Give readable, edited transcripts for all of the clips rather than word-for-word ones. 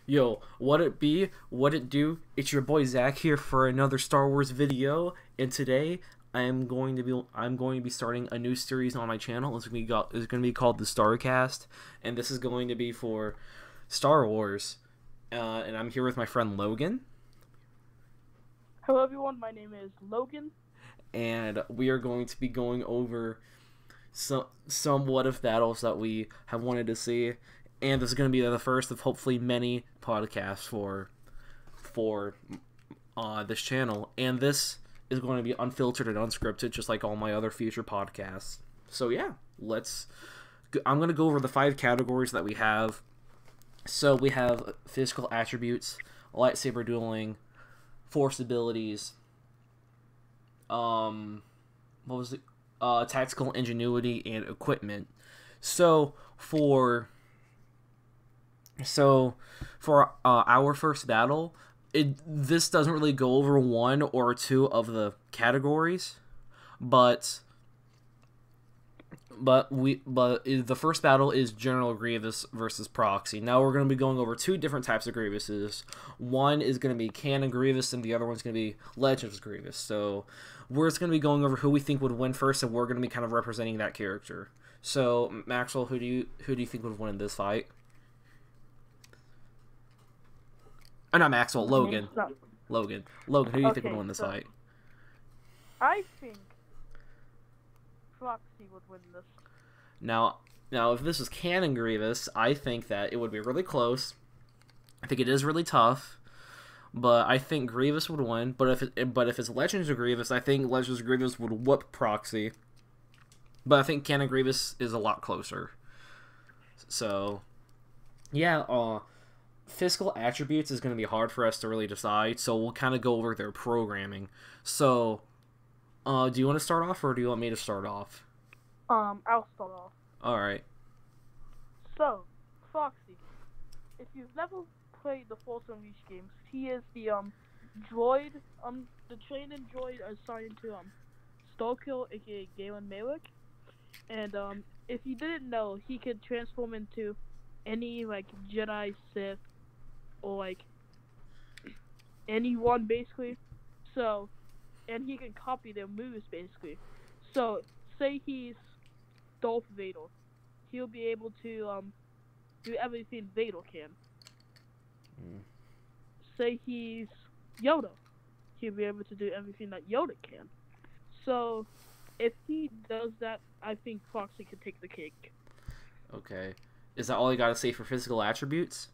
Yo, what it be? What it do? It's your boy Zach here for another Star Wars video, and today I'm going to be starting a new series on my channel. It's gonna be called the StarCast, and this is going to be for Star Wars. And I'm here with my friend Logan. Hello everyone, my name is Logan. And we are going to be going over somewhat of battles that we have wanted to see. And this is going to be the first of hopefully many podcasts for this channel. And this is going to be unfiltered and unscripted, just like all my other future podcasts. So yeah, I'm going to go over the 5 categories that we have. So we have physical attributes, lightsaber dueling, force abilities, tactical ingenuity, and equipment. So for our first battle, this doesn't really go over 1 or 2 of the categories, but the first battle is General Grievous versus Proxy. Now we're going to be going over 2 different types of Grievouses. One is going to be Canon Grievous, and the other one's going to be Legends Grievous. So we're just going to be going over who we think would win first, and we're going to be kind of representing that character. So Maxwell, who do you think would win in this fight? Not Maxwell, Logan. Logan, who do you think would win this fight? I think Proxy would win this. Now, if this is Canon Grievous, I think that it would be really close. I think it is really tough, but I think Grievous would win. But if it's Legends of Grievous, I think Legends of Grievous would whoop Proxy. But I think Canon Grievous is a lot closer. So, yeah, physical attributes is going to be hard for us to really decide, so we'll kind of go over their programming. So, do you want to start off, or do you want me to start off? I'll start off. Alright. So, Proxy, if you've never played the Force Unleashed games, he is the, droid, the training droid assigned to, Starkill, aka Galen Marek. And, if you didn't know, he could transform into any, like, Jedi, Sith, or, like, anyone, basically. So, and he can copy their moves, basically. So, say he's Darth Vader. He'll be able to, do everything Vader can. Say he's Yoda. He'll be able to do everything that Yoda can. So, if he does that, I think Proxy could take the cake. Okay. Is that all you gotta say for physical attributes?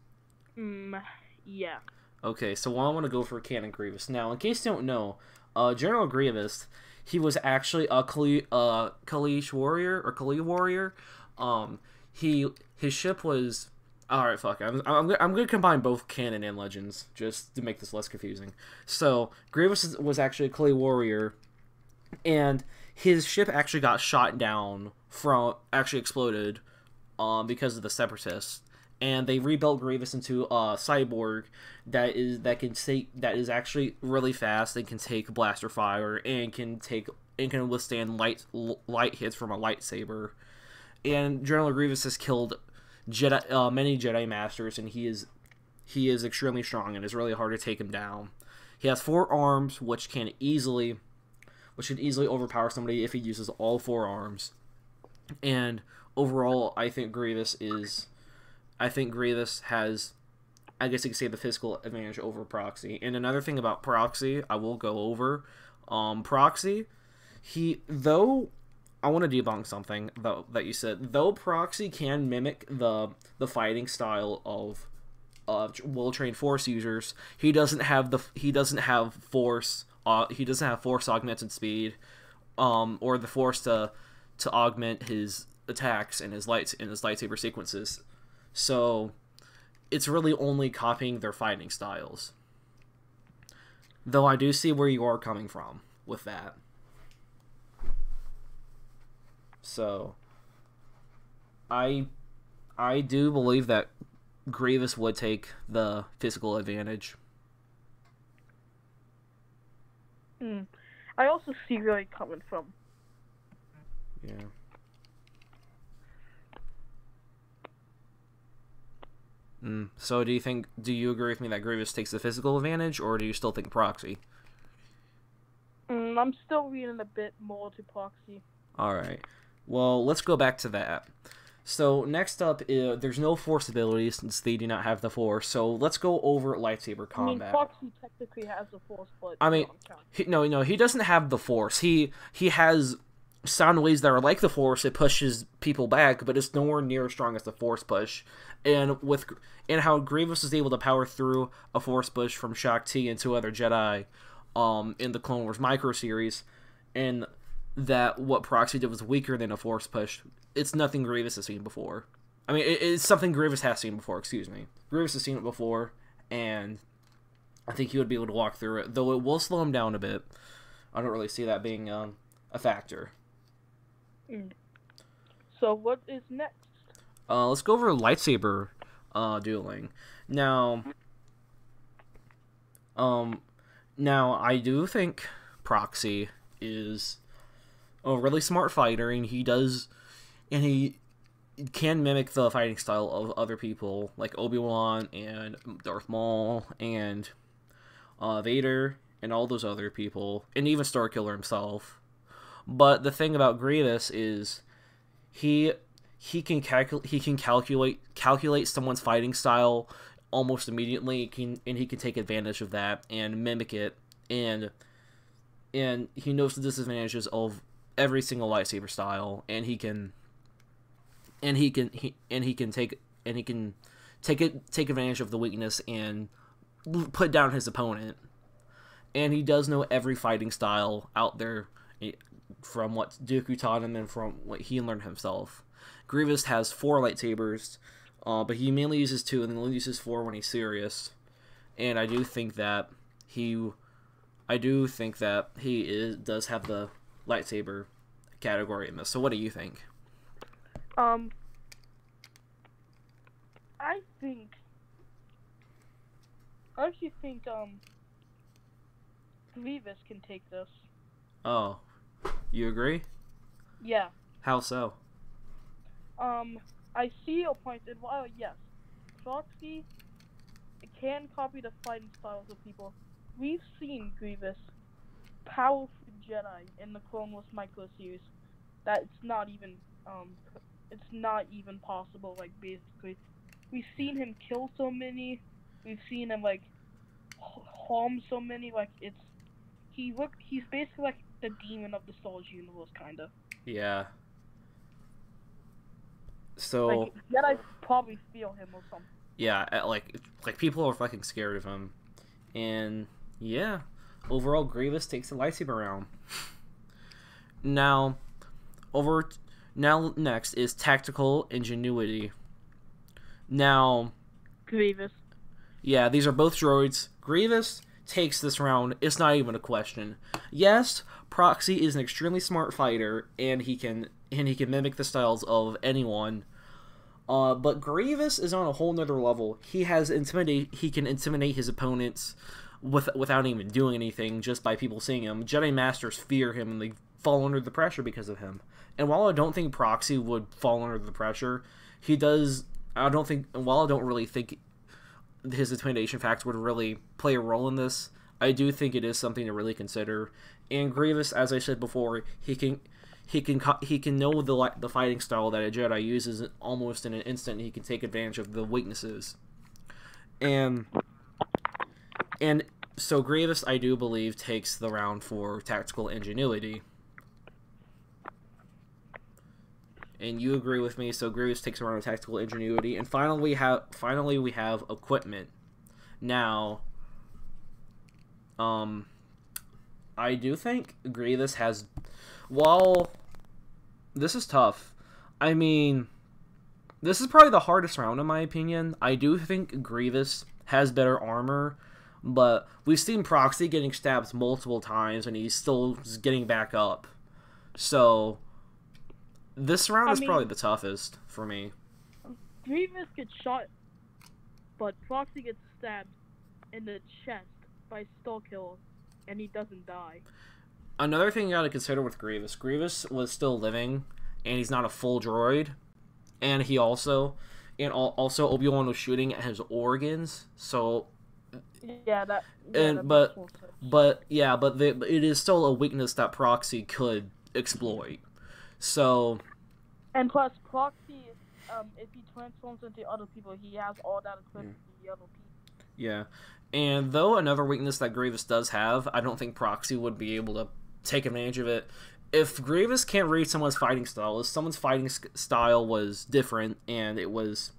Yeah. Okay, so I want to go for Canon Grievous. Now, in case you don't know, General Grievous, he was actually a Kalish warrior, or Kali warrior. His ship was... Alright, fuck. I'm gonna combine both canon and legends, just to make this less confusing. So, Grievous was actually a Kali warrior, and his ship actually got shot down actually exploded, because of the Separatists. And they rebuilt Grievous into a cyborg that is actually really fast and can take blaster fire and can withstand light hits from a lightsaber. And General Grievous has killed many Jedi Masters, and he is extremely strong, and it's really hard to take him down. He has 4 arms, which can easily overpower somebody if he uses all 4 arms. And overall, I think Grievous has, I guess you could say, the physical advantage over Proxy. And another thing about Proxy, I will go over. Proxy, I want to debunk something that you said. Though Proxy can mimic the fighting style of well-trained Force users, he doesn't have Force augmented speed, or the Force to augment his attacks and his lightsaber sequences. So it's really only copying their fighting styles. Though I do see where you are coming from with that. So I do believe that Grievous would take the physical advantage. I also see where you're coming from. Yeah. So do you agree with me that Grievous takes the physical advantage, or do you still think Proxy? I'm still leaning a bit more to Proxy. Alright. Well, let's go back to that. So, next up, there's no Force abilities since they do not have the Force, so let's go over Lightsaber Combat. Proxy technically has the Force, but... he doesn't have the Force. He has sound waves that are like the Force. It pushes people back, but it's nowhere near as strong as the Force push. And how Grievous is able to power through a Force push from Shaak-Ti and two other Jedi in the Clone Wars micro series, and that what Proxy did was weaker than a Force push. It's nothing Grievous has seen before. I mean, it's something Grievous has seen before, excuse me. Grievous has seen it before, and I think he would be able to walk through it, though it will slow him down a bit. I don't really see that being a factor. So what is next? Let's go over Lightsaber Dueling. Now, I do think Proxy is a really smart fighter, and he can mimic the fighting style of other people, like Obi-Wan and Darth Maul and Vader and all those other people, and even Starkiller himself. But the thing about Grievous is he can calculate someone's fighting style almost immediately, and he can take advantage of that and mimic it, and he knows the disadvantages of every single lightsaber style, and he can take advantage of the weakness and put down his opponent. And he does know every fighting style out there from what Dooku taught him and from what he learned himself. Grievous has 4 lightsabers, but he mainly uses 2 and then only uses 4 when he's serious. And I do think that he does have the lightsaber category in this. So what do you think? I actually think Grievous can take this. Oh, you agree? Yeah. How so? I see your point. Yes, Proxy can copy the fighting styles of people. We've seen Grievous powerful Jedi in the Clone Wars micro series. That it's not even possible. Like, basically, we've seen him kill so many. We've seen him harm so many. He's basically like the demon of the Star Wars universe, kind of. Yeah. So Jedi probably feel him or something. Yeah, like people are fucking scared of him, and yeah, overall Grievous takes the lightsaber round. Now next is tactical ingenuity. Now, Grievous. Yeah, these are both droids. Grievous takes this round. It's not even a question. Yes, Proxy is an extremely smart fighter, and he can mimic the styles of anyone. But Grievous is on a whole nother level. He can intimidate his opponents without even doing anything, just by people seeing him. Jedi Masters fear him, and they fall under the pressure because of him. And while I don't think Proxy would fall under the pressure, he does. While I don't really think his intimidation factor would really play a role in this, I do think it is something to really consider. And Grievous, as I said before, he can know the fighting style that a Jedi uses almost in an instant. He can take advantage of the weaknesses, and so Grievous, I do believe, takes the round for tactical ingenuity. And you agree with me, so Grievous takes a round of tactical ingenuity. And finally we have equipment. Now, I do think Grievous has... Well, this is tough. I mean, this is probably the hardest round in my opinion. I do think Grievous has better armor, but we've seen Proxy getting stabbed multiple times, and he's still getting back up. So... this round is probably the toughest for me. Grievous gets shot, but Proxy gets stabbed in the chest by Starkiller, and he doesn't die. Another thing you gotta consider with Grievous was still living, and he's not a full droid, and he also, and also Obi-Wan was shooting at his organs, so that and makes more sense. but it is still a weakness that Proxy could exploit. So And plus, Proxy, if he transforms into other people, he has all that equipped to the other people. yeah, and though another weakness that Grievous does have, I don't think Proxy would be able to take advantage of it. If Grievous can't read someone's fighting style, if someone's fighting style was different and it was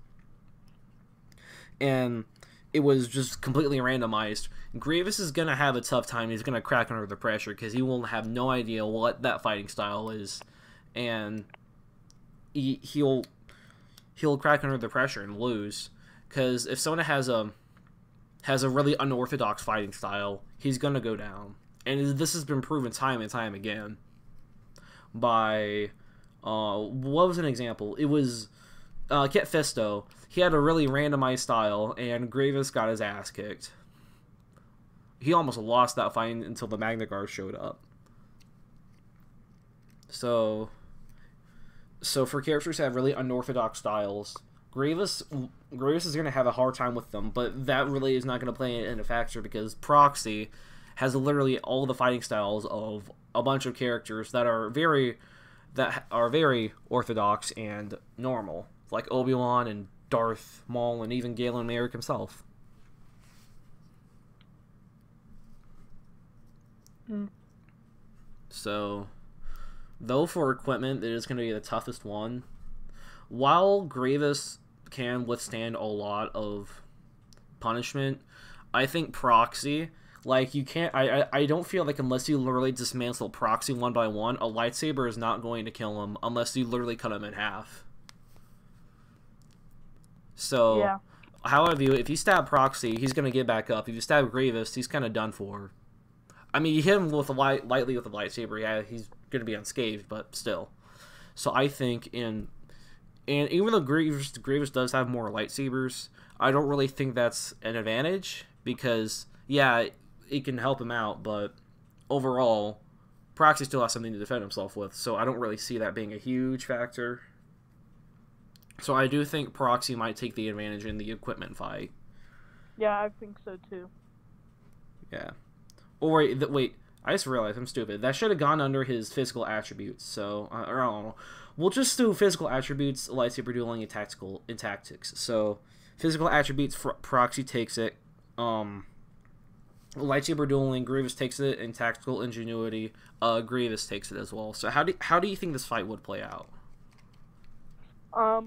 just completely randomized, Grievous is going to have a tough time. He's going to crack under the pressure because he will have no idea what that fighting style is, and he'll crack under the pressure and lose. Because if someone has a really unorthodox fighting style, he's going to go down. And this has been proven time and time again by, what was an example? It was Kit Fisto. He had a really randomized style, and Grievous got his ass kicked. He almost lost that fight until the Magna Guard showed up. So for characters that have really unorthodox styles, Grievous is going to have a hard time with them, but that really is not going to play in a factor because Proxy has literally all the fighting styles of a bunch of characters that are very orthodox and normal, like Obi-Wan and Darth, Maul, and even Galen Marek himself. So, though for equipment, it is going to be the toughest one. While Grievous can withstand a lot of punishment, I think Proxy, like, you can't... I don't feel like unless you literally dismantle Proxy one by one, a lightsaber is not going to kill him unless you literally cut him in half. So, Yeah. how I view it, if you stab Proxy, he's going to get back up. If you stab Grievous, he's kind of done for. I mean, you hit him with lightly with a lightsaber, yeah, he's going to be unscathed, but still. So I think and even though Grievous does have more lightsabers, I don't really think that's an advantage because, yeah, it can help him out, but overall, Proxy still has something to defend himself with, so I don't really see that being a huge factor. So I do think Proxy might take the advantage in the equipment fight. Yeah, I think so too. Yeah. Or wait, I just realized I'm stupid. That should have gone under his physical attributes. So I don't know. We'll just do physical attributes, lightsaber dueling, and tactics. So physical attributes, Proxy takes it. Lightsaber dueling, Grievous takes it, and tactical ingenuity, Grievous takes it as well. So how do you think this fight would play out? I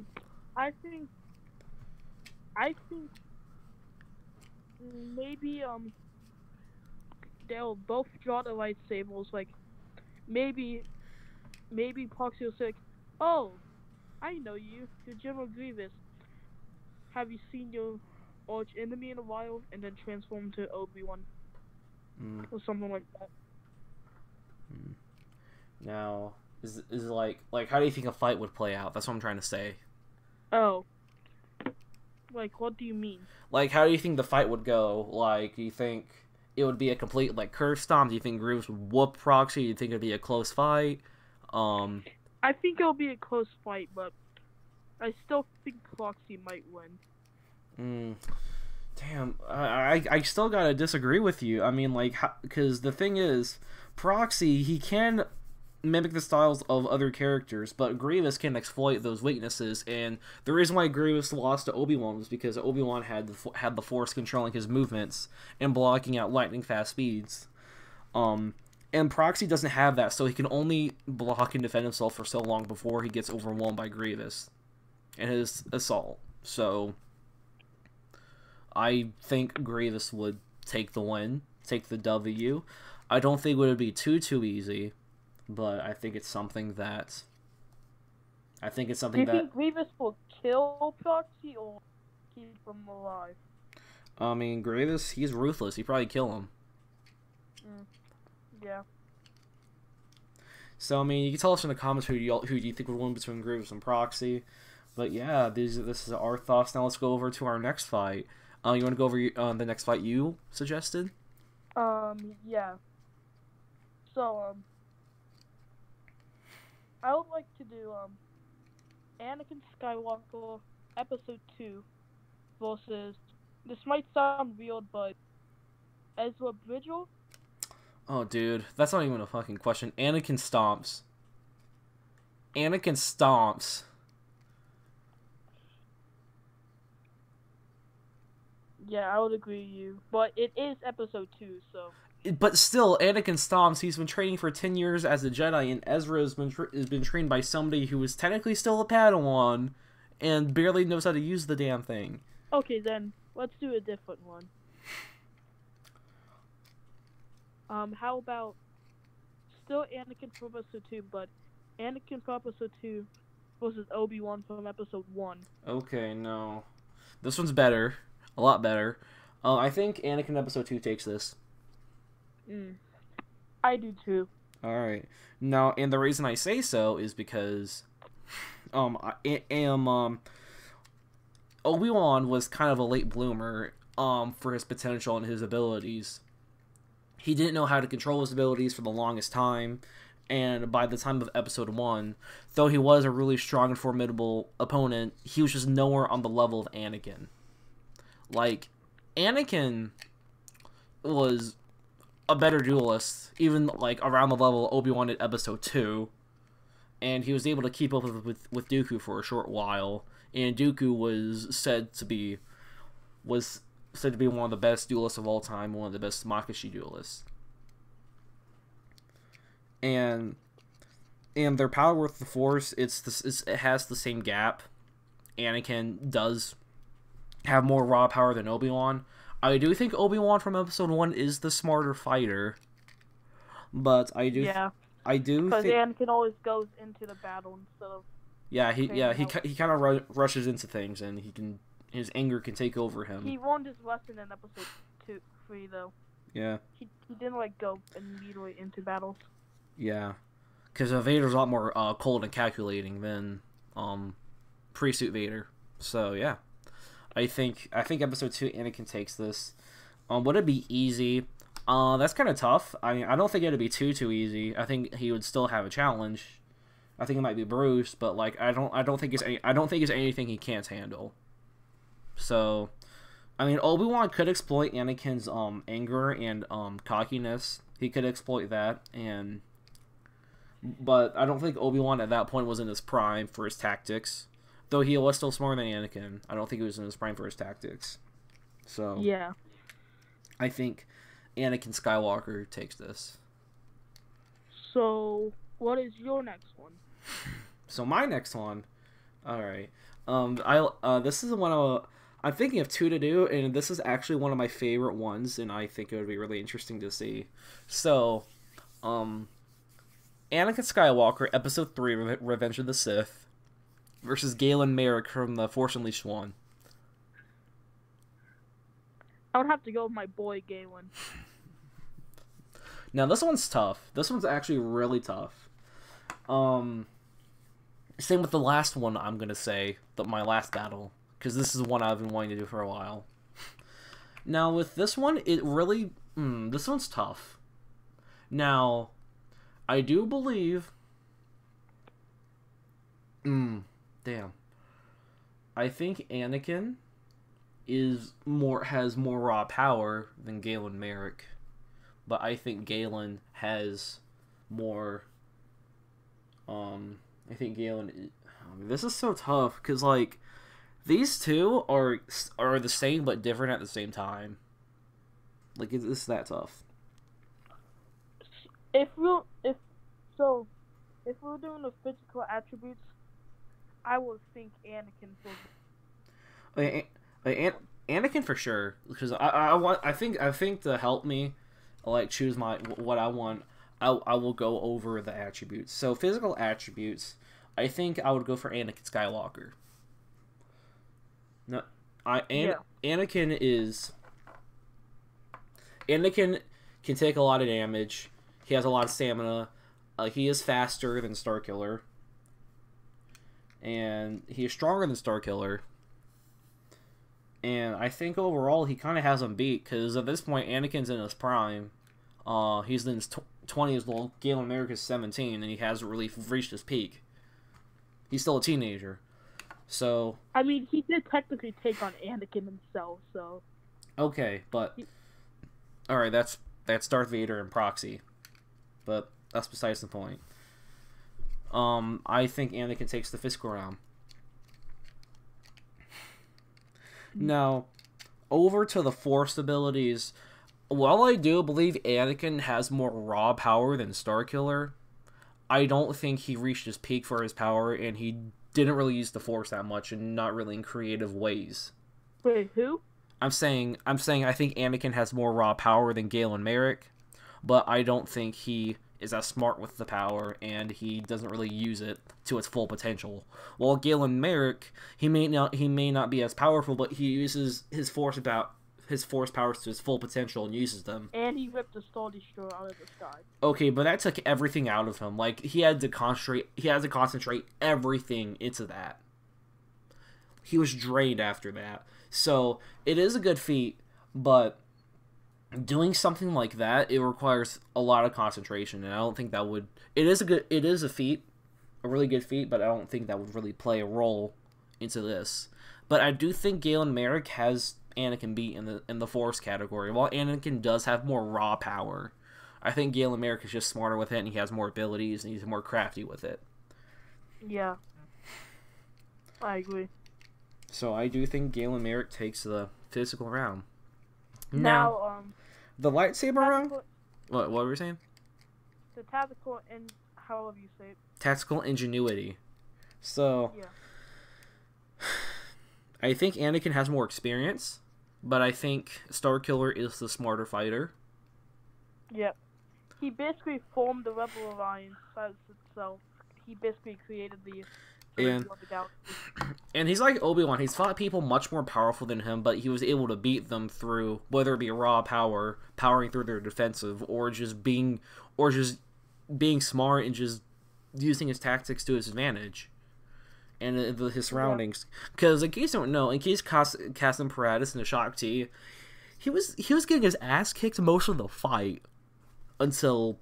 think maybe they'll both draw the lightsabers. Like maybe Proxy will say, "Oh, I know you. You're General Grievous. Have you seen your arch enemy in a while?" And then transform to Obi-Wan or something like that. Now, is like how do you think a fight would play out? That's what I'm trying to say. Oh, like what do you mean? Like, how do you think the fight would go? Like, do you think it would be a complete like curve stomp? Do you think Grievous would whoop Proxy? Do you think it'd be a close fight? I think it'll be a close fight, but I still think Proxy might win. Damn, I still gotta disagree with you. I mean, like, because the thing is, Proxy, he can mimic the styles of other characters, but Grievous can exploit those weaknesses, and the reason why Grievous lost to Obi-Wan was because Obi-Wan had the Force controlling his movements and blocking out lightning fast speeds. And Proxy doesn't have that, so he can only block and defend himself for so long before he gets overwhelmed by Grievous and his assault. So I think Grievous would take the win, take the W. I don't think it would be too easy, but I think it's something that... Do you think Grievous will kill Proxy or keep him alive? I mean, Grievous, he's ruthless. He'd probably kill him. Yeah. So, I mean, you can tell us in the comments who do you think would win between Grievous and Proxy. But yeah, this is our thoughts. Now let's go over to our next fight. You want to go over the next fight you suggested? Yeah. So, I would like to do, Anakin Skywalker Episode 2 versus, this might sound weird, but Ezra Bridger. Oh, dude, that's not even a fucking question. Anakin stomps. Anakin stomps. Yeah, I would agree with you. But it is Episode 2, so... But still, Anakin stomps. He's been training for 10 years as a Jedi, and Ezra has been trained by somebody who is technically still a Padawan and barely knows how to use the damn thing. Okay, then, let's do a different one. How about... Still Anakin from Episode 2, but Anakin from Episode 2 versus Obi-Wan from Episode 1. Okay, no. This one's better. A lot better. I think Anakin Episode 2 takes this. I do too. Alright. Now, and the reason I say so is because Obi-Wan was kind of a late bloomer for his potential and his abilities. He didn't know how to control his abilities for the longest time, and by the time of Episode 1, though he was a really strong and formidable opponent, he was just nowhere on the level of Anakin. Like, Anakin was a better duelist, even like around the level of Obi-Wan at Episode 2, and he was able to keep up with Dooku for a short while, and Dooku was said to be one of the best duelists of all time, one of the best Makashi duelists. And their power with the Force, it has the same gap. Anakin does have more raw power than Obi-Wan. I do think Obi-Wan from Episode 1 is the smarter fighter, but I do because Anakin always goes into the battle instead of he kind of rushes into things, and his anger can take over him. He learned his lesson in Episode 3 though. Yeah. He didn't go immediately into battles. Yeah, because Vader's a lot more cold and calculating than pre-suit Vader. So yeah. I think Episode 2 Anakin takes this. Would it be easy? That's kind of tough. I mean, I don't think it'd be too easy. I think he would still have a challenge. I think it might be Bruce, but like I don't think it's anything he can't handle. So, I mean, Obi-Wan could exploit Anakin's anger and cockiness. He could exploit that, but I don't think Obi-Wan at that point was in his prime for his tactics. Though he was still smarter than Anakin, I don't think he was in his prime for his tactics. So yeah, I think Anakin Skywalker takes this. So what is your next one? So my next one, all right. This is the one I'm thinking of two to do, and this is actually one of my favorite ones, and I think it would be really interesting to see. So, Anakin Skywalker, Episode 3, Revenge of the Sith, versus Galen Marek from The Force Unleashed 1. I would have to go with my boy Galen. Now this one's tough. This one's actually really tough. Same with the last one I'm gonna say, my last battle, because this is one I've been wanting to do for a while. Now with this one, it really, this one's tough. Now, I do believe, damn. I think Anakin has more raw power than Galen Marek, but I think Galen has more. I think Galen. This is so tough because like these two are the same but different at the same time. Like it's that tough. If we're doing the physical attributes, I would think Anakin for. Anakin for sure, because I think to help me, like choose what I want, I will go over the attributes. So physical attributes, I think I would go for Anakin Skywalker. No, Anakin can take a lot of damage. He has a lot of stamina. He is faster than Starkiller. And he is stronger than Starkiller. And I think overall he kind of has him beat, because at this point Anakin's in his prime. He's in his 20s, while Galen Marek is 17, and he hasn't really reached his peak. He's still a teenager. So I mean, he did technically take on Anakin himself, so. okay, but all right, that's Darth Vader and Proxy, but that's besides the point. I think Anakin takes the physical round. Now, over to the Force abilities. While I do believe Anakin has more raw power than Starkiller, I don't think he reached his peak for his power, and he didn't really use the Force that much, and not really in creative ways. Wait, who? I'm saying I think Anakin has more raw power than Galen Marek, but I don't think he is as smart with the power, and he doesn't really use it to its full potential. While Galen Marek, he may not be as powerful, but he uses his force powers to his full potential and uses them. And he ripped the Star Destroyer out of the sky. Okay, but that took everything out of him. Like, he had to concentrate everything into that. He was drained after that. So, it is a good feat, but doing something like that, it requires a lot of concentration, and I don't think that would... It is a feat, a really good feat, but I don't think that would really play a role into this. But I do think Galen Marek has Anakin beat in the Force category. While Anakin does have more raw power, I think Galen Marek is just smarter with it, and he has more abilities, and he's more crafty with it. Yeah. I agree. So I do think Galen Marek takes the physical round. Now, the lightsaber round? What were you saying? The tactical and however you say it. Tactical ingenuity. So, yeah. I think Anakin has more experience, but I think Starkiller is the smarter fighter. Yep. He basically formed the Rebel Alliance as itself. He basically created the and he's like Obi-Wan. He's fought people much more powerful than him, but he was able to beat them through whether it be raw power, powering through their defensive, or just being smart and just using his tactics to his advantage and his surroundings. Because in case you don't know, in case Cassim Paratus in the Shock T, he was getting his ass kicked most of the fight until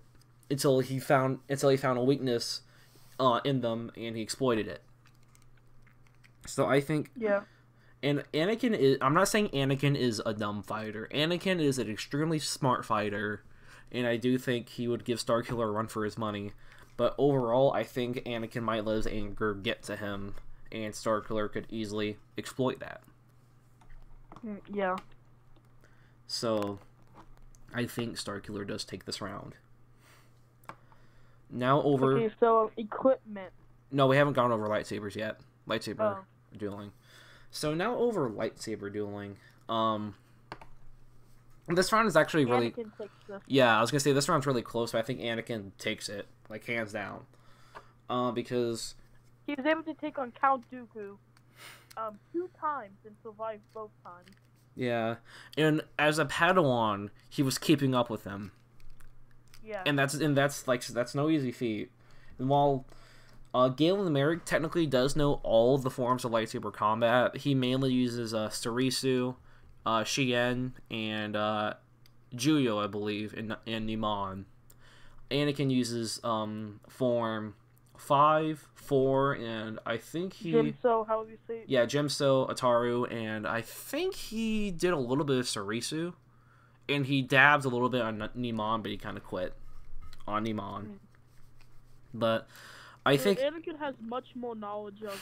he found a weakness in them, and he exploited it. So I think... Yeah. And Anakin is... I'm not saying Anakin is a dumb fighter. Anakin is an extremely smart fighter, and I do think he would give Starkiller a run for his money. But overall, I think Anakin might let his anger get to him, and Starkiller could easily exploit that. Yeah. So, I think Starkiller does take this round. Now over... Okay, so equipment. No, we haven't gone over lightsabers yet. Lightsaber dueling. So now over lightsaber dueling. This round is actually really... Anakin takes this. Yeah, I was gonna say this round's really close, but I think Anakin takes it, like, hands down. Because... He was able to take on Count Dooku 2 times and survived both times. Yeah, and as a Padawan, he was keeping up with them. Yeah. And that's no easy feat. And while Galen Marek technically does know all of the forms of lightsaber combat, he mainly uses Sarisu, Shien, and Juyo, I believe, and Niman. Anakin uses form 5, 4, and I think he... Jimso, how would you say it? Yeah, Jimso, Ataru, and I think he did a little bit of Sarisu. And he dabs a little bit on Niman, but he kind of quit on Niman. But I think... Anakin has much more knowledge of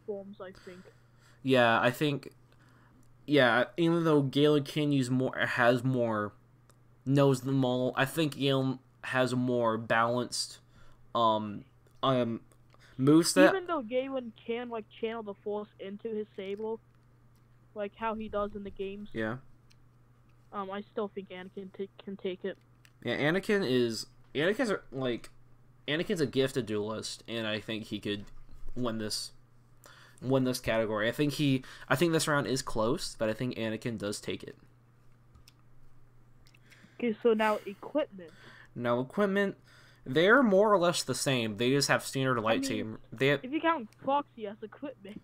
forms, I think. Yeah, I think... Yeah, even though Galen can use more, knows them all, I think Galen has a more balanced moveset. Even though Galen can, like, channel the Force into his saber, like how he does in the games. Yeah. I still think Anakin can take it. Yeah, Anakin's a gifted duelist, and I think he could win this category. I think this round is close, but I think Anakin does take it. Okay, so now equipment. Now equipment, they're more or less the same. They just have standard lightsaber. If you count Foxy as equipment.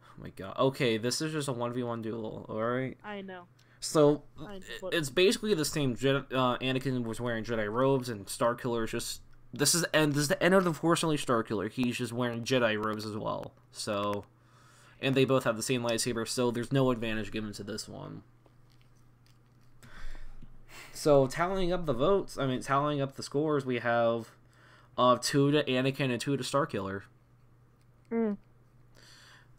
Oh my god. Okay, this is just a 1v1 duel, alright? I know. So, it's basically the same. Anakin was wearing Jedi robes, and Starkiller is just... This is the end of the Force Unleashed Starkiller. He's just wearing Jedi robes as well. So, and they both have the same lightsaber, so there's no advantage given to this one. So, tallying up the scores, we have 2 to Anakin and 2 to Starkiller.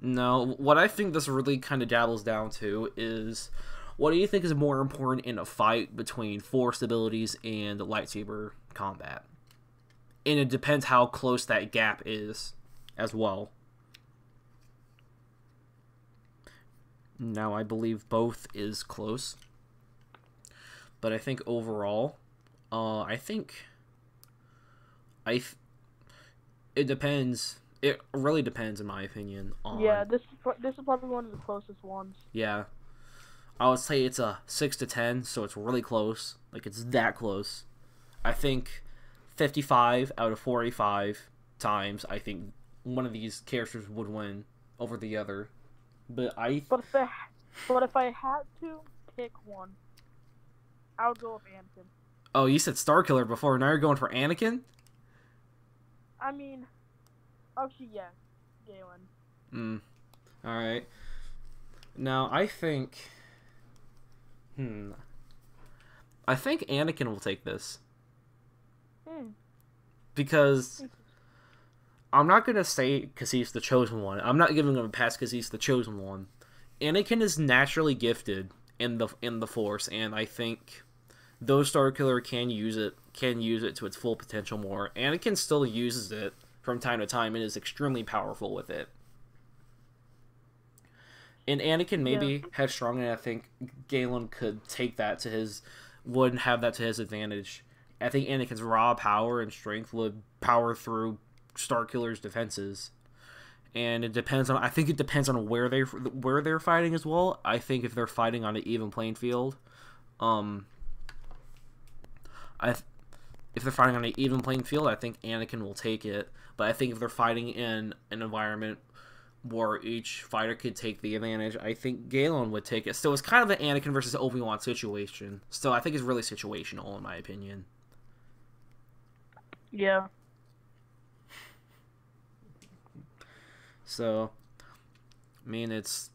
Now, what I think this really kind of dabbles down to is, what do you think is more important in a fight between Force abilities and lightsaber combat? And it depends how close that gap is, as well. Now, I believe both is close. But I think overall, it depends. It really depends, in my opinion. Yeah, this is probably one of the closest ones. Yeah. I would say it's a 6 to 10, so it's really close. Like, it's that close. I think 55 out of 45 times, I think one of these characters would win over the other. But if I had to pick one, I would go with Anakin. Oh, you said Starkiller before. Now you're going for Anakin? I mean, actually, yeah, Galen. Alright. Now, I think Anakin will take this. Because I'm not going to say because he's the chosen one. I'm not giving him a pass because he's the chosen one. Anakin is naturally gifted in the Force, and I think though Starkiller can use it to its full potential more, Anakin still uses it from time to time and is extremely powerful with it. And Anakin maybe headstrong, and I think Galen could wouldn't have that to his advantage. I think Anakin's raw power and strength would power through Starkiller's defenses. And I think it depends on where they're fighting as well. I think if they're fighting on an even playing field, I think Anakin will take it. But I think if they're fighting in an environment where each fighter could take the advantage, I think Galen would take it. So it's kind of an Anakin versus Obi-Wan situation. So I think it's really situational, in my opinion. Yeah. So, I mean, it's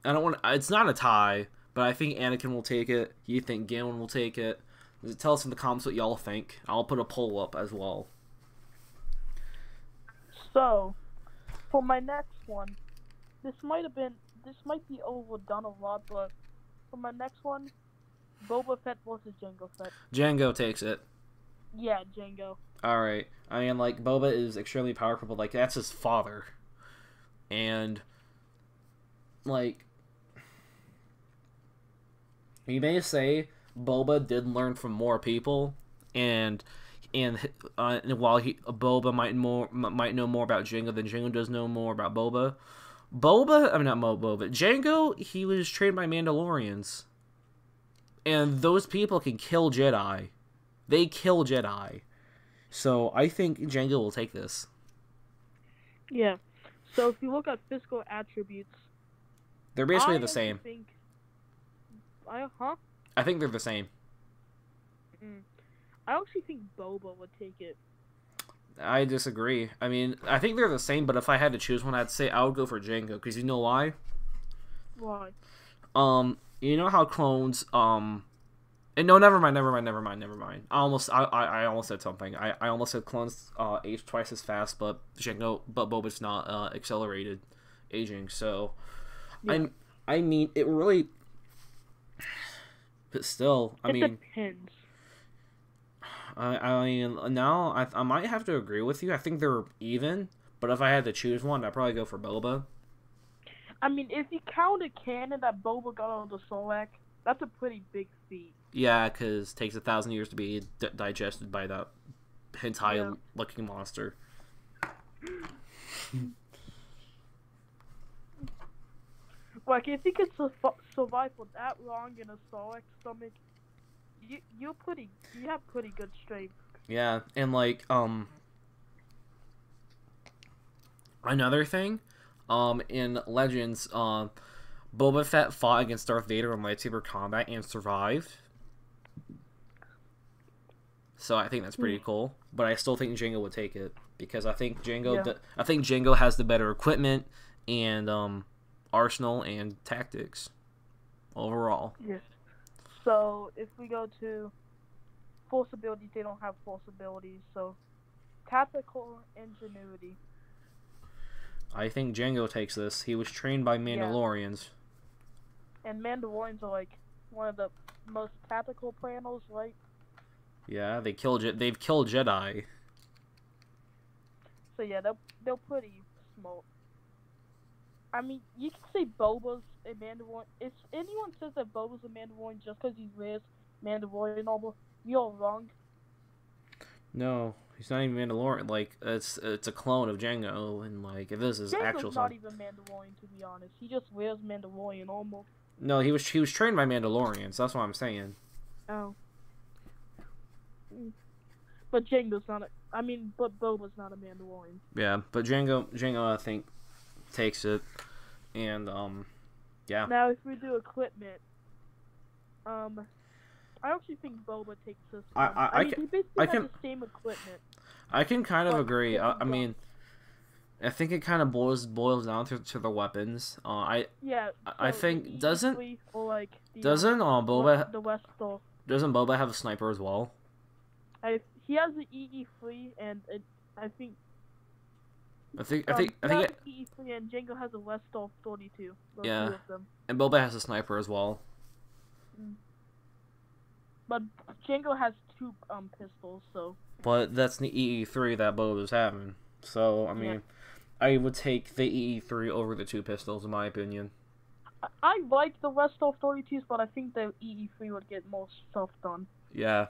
not a tie, but I think Anakin will take it. You think Galen will take it? Tell us in the comments what y'all think. I'll put a poll up as well. So, for my next one, this might be overdone a lot, but for my next one, Boba Fett versus Jango Fett. Jango takes it. Yeah, Jango. Alright. I mean, like, Boba is extremely powerful, but, like, that's his father. And, like, you may say Boba did learn from more people, and while Boba might know more about Jango than Jango does know more about Boba. Jango, he was trained by Mandalorians, and those people can kill Jedi. They kill Jedi. So I think Jango will take this. Yeah. So if you look at physical attributes, they're basically the same. I think they're the same. I actually think Boba would take it. I disagree. I mean, I think they're the same, but if I had to choose one, I'd say I would go for Jango, because you know why? Why? You know how clones, and no, never mind. I almost said something. I almost said clones age twice as fast, but Boba's not accelerated aging. So, yeah. I mean, it really, but still, it depends. I mean, now I might have to agree with you. I think they're even, but if I had to choose one, I'd probably go for Boba. I mean, if you count a canon that Boba got on the Sarlacc, that's a pretty big feat. Yeah, because it takes 1,000 years to be digested by that hentai-looking monster. Like, if you could survive for that long in a Sarlacc stomach, you have pretty good strength. Yeah, and like another thing, in Legends, Boba Fett fought against Darth Vader in Lightsaber Combat and survived. So I think that's pretty cool. But I still think Jango would take it because I think Jango has the better equipment and arsenal and tactics overall. Yes. So if we go to force abilities, they don't have force abilities. So tactical ingenuity. I think Jango takes this. He was trained by Mandalorians. Yeah. And Mandalorians are like one of the most tactical planners, right? Yeah, they've killed Jedi. So yeah, they're pretty smart. I mean, you can say Boba's a Mandalorian. If anyone says that Boba's a Mandalorian just because he wears Mandalorian armor, you're wrong. No, he's not even Mandalorian. Like, it's a clone of Jango, and like, if this is Jango's actual not even Mandalorian, to be honest. He just wears Mandalorian armor. No, he was trained by Mandalorians. That's what I'm saying. Oh. But Jango's not but Boba's not a Mandalorian. Yeah, but Jango, I think, takes it, and yeah. Now, if we do equipment, I actually think Boba takes this one. I mean, he basically has the same equipment. I can kind of agree. I mean, I think it kind of boils down to the weapons. I think doesn't Boba the Westall. Doesn't Boba have a sniper as well? He has the EE3 and I think EE3 and Jango has a Westall 42. Yeah. Two of them. And Boba has a sniper as well. But Jango has two pistols, so. But that's the EE3 that Boba's having. So I mean, I would take the EE3 over the two pistols in my opinion. I like the Westall 42s, but I think the EE3 would get more stuff done. Yeah.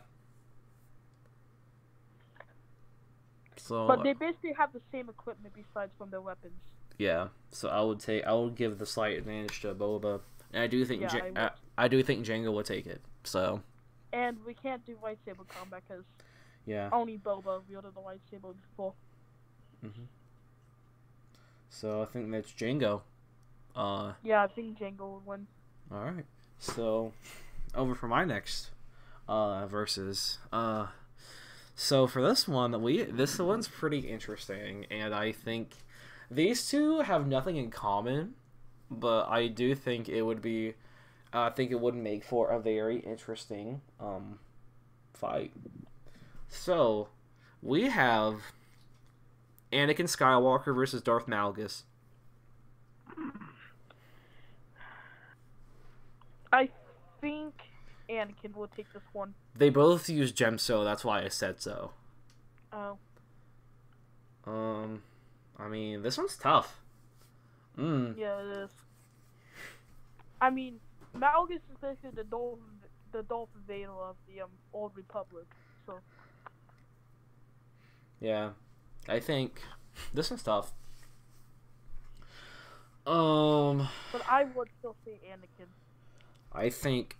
So, but they basically have the same equipment besides from their weapons. Yeah, so I would give the slight advantage to Boba, and I do think Jango would take it. So. And we can't do lightsaber combat because only Boba wielded the lightsaber before. So I think that's Jango. Yeah, I think Jango would win. All right, so over for my next versus. So for this one, this one's pretty interesting, and I think these two have nothing in common, but I do think it would be, I think it would make for a very interesting fight. So we have Anakin Skywalker versus Darth Malgus. I think Anakin will take this one. They both use Gemso, that's why I said so. Oh. I mean, this one's tough. Yeah, it is. I mean, Malgus is basically the Darth Vader of the Old Republic, so. Yeah, I think this one's tough. But I would still say Anakin. I think.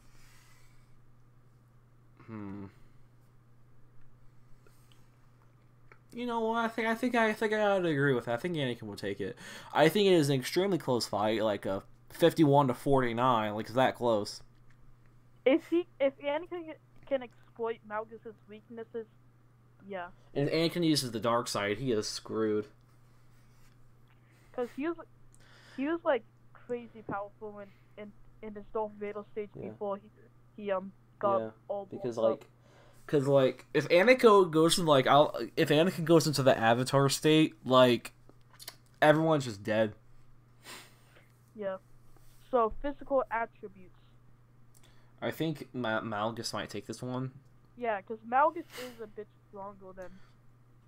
You know what? I think I gotta agree with that. I think Anakin will take it. I think it is an extremely close fight, like a 51-49, like that close. If Anakin can exploit Malgus' weaknesses, yeah. And Anakin uses the dark side, he is screwed. Cause he was like crazy powerful in his Darth Vader stage before he got all because if Anakin goes to if Anakin goes into the Avatar state, like everyone's just dead. Yeah. So physical attributes. I think Malgus might take this one. Yeah, because Malgus is a bit stronger than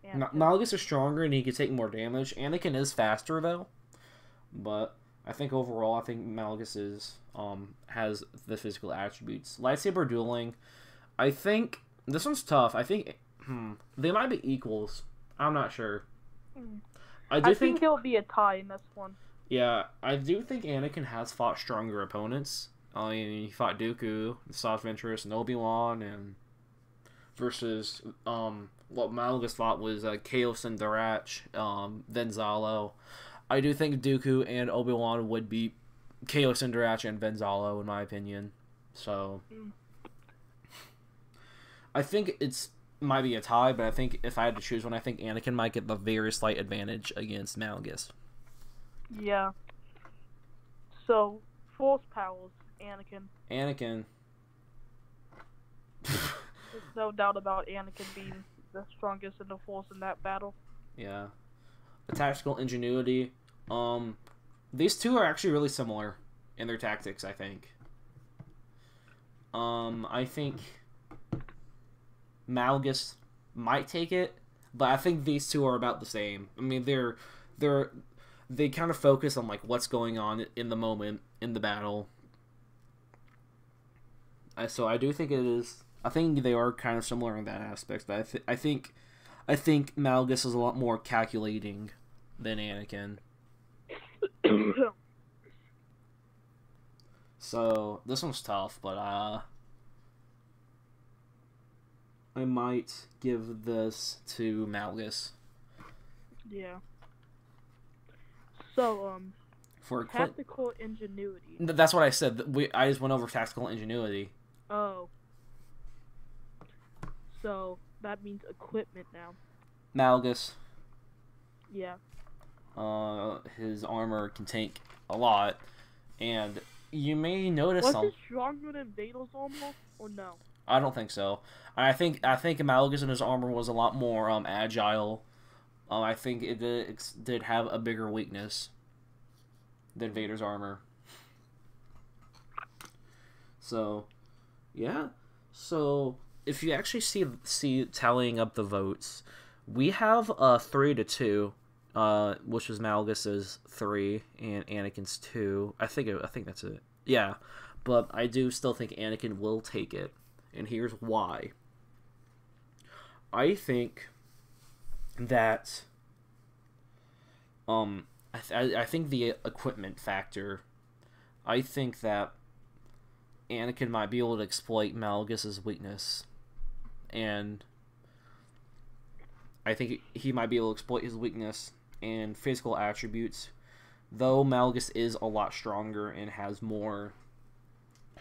Anakin. Malgus is stronger and he can take more damage. Anakin is faster though, but I think overall, I think Malgus has the physical attributes. Lightsaber dueling, I think this one's tough. I think they might be equals. I'm not sure. I think it'll be a tie in this one. Yeah, I do think Anakin has fought stronger opponents. He fought Dooku, the Soft Ventress, and Obi-Wan, and versus what Malgus fought was Chaos and Darach, then Zalo. I do think Dooku and Obi-Wan would beat Chaos and Darach and Venzalo, in my opinion. So I think might be a tie, but I think if I had to choose one, I think Anakin might get the very slight advantage against Malgus. Yeah. So, Force powers, Anakin. Anakin. There's no doubt about Anakin being the strongest in the Force in that battle. Yeah. The tactical ingenuity. These two are actually really similar in their tactics, I think. I think Malgus might take it, but I think these two are about the same. I mean, they kind of focus on like what's going on in the moment in the battle. So I do think it is. I think they are kind of similar in that aspect, but I think Malgus is a lot more calculating than Anakin. So this one's tough, but I might give this to Malgus. Yeah. So, For tactical ingenuity. That's what I said. I just went over tactical ingenuity. Oh. So, that means equipment now. Malgus. Yeah. His armor can tank a lot, and you may notice Was it stronger than Vader's armor, or no? I don't think so. I think Malgus in his armor was a lot more agile. I think it did have a bigger weakness than Vader's armor. So, yeah. So if you actually see tallying up the votes, we have 3-2, which is Malgus's 3 and Anakin's 2. I think that's it. Yeah, but I do still think Anakin will take it, and here's why. I think that I think the equipment factor. I think that Anakin might be able to exploit Malgus's weakness, and I think he might be able to exploit his weakness and physical attributes. Though Malgus is a lot stronger and has more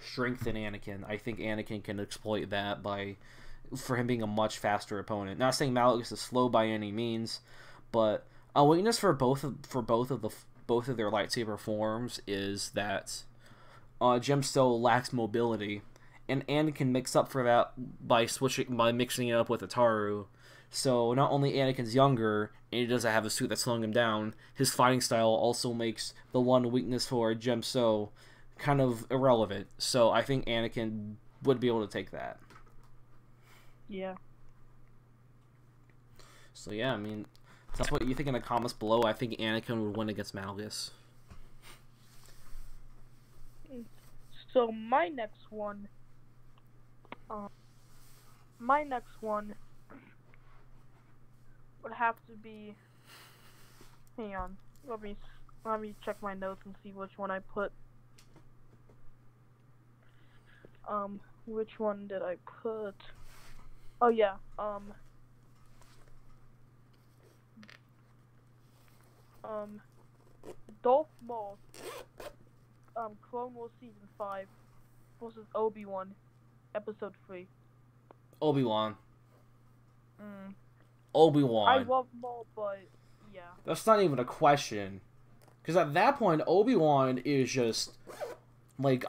strength than Anakin, I think Anakin can exploit that for him being a much faster opponent. Not saying Malgus is slow by any means, but a weakness for both of their lightsaber forms is that Gemsto lacks mobility, and Anakin makes up for that by mixing it up with Ataru. So not only Anakin's younger and he doesn't have a suit that's slowing him down, his fighting style also makes the one weakness for Gemsto kind of irrelevant. So I think Anakin would be able to take that. Yeah. So yeah, I mean, that's what you think in the comments below. I think Anakin would win against Malgus. So my next one would have to be. Hang on, let me check my notes and see which one I put. Which one did I put? Oh yeah, Darth Maul, Clone Wars Season 5 versus Obi-Wan, Episode 3. Obi-Wan. I Obi-Wan. love Maul, but yeah. That's not even a question. Because at that point, Obi-Wan is just like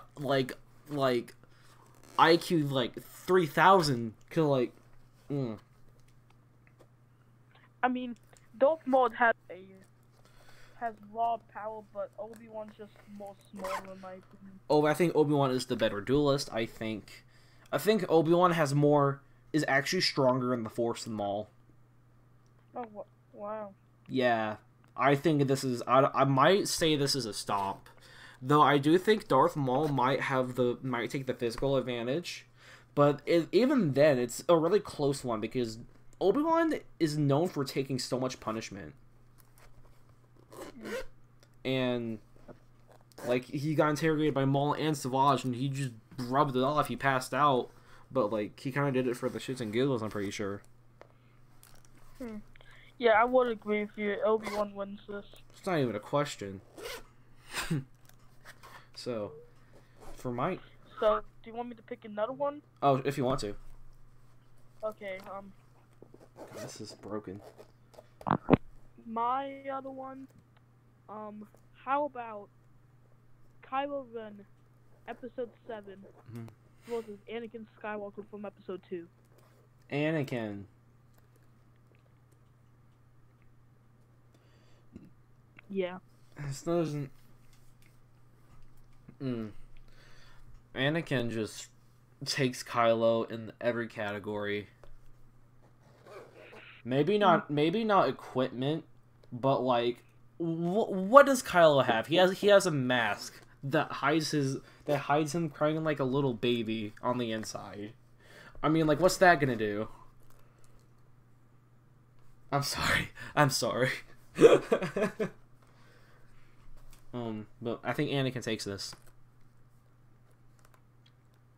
IQ like 3,000. Cause I mean, Darth Maul has raw power, but Obi-Wan's just more smaller in my opinion. I think Obi-Wan is the better duelist. I think Obi-Wan is actually stronger in the Force than Maul. Oh, wow. Yeah, I think this is. I might say this is a stomp, though. I do think Darth Maul might take the physical advantage, but even then, it's a really close one because Obi-Wan is known for taking so much punishment, and like he got interrogated by Maul and Savage, and he just rubbed it off. He passed out, but like he kind of did it for the shits and giggles. I'm pretty sure. Yeah, I would agree with you. Obi-Wan wins this. It's not even a question. So, for my... So, do you want me to pick another one? Oh, if you want to. Okay, God, this is broken. My other one, how about Kylo Ren, Episode 7, versus Anakin Skywalker from Episode 2? Anakin. Yeah. This doesn't... Anakin just takes Kylo in every category. Maybe not equipment, but like, what does Kylo have? He has a mask that hides him crying like a little baby on the inside. I mean, like, what's that gonna do? I'm sorry. But I think Anakin takes this.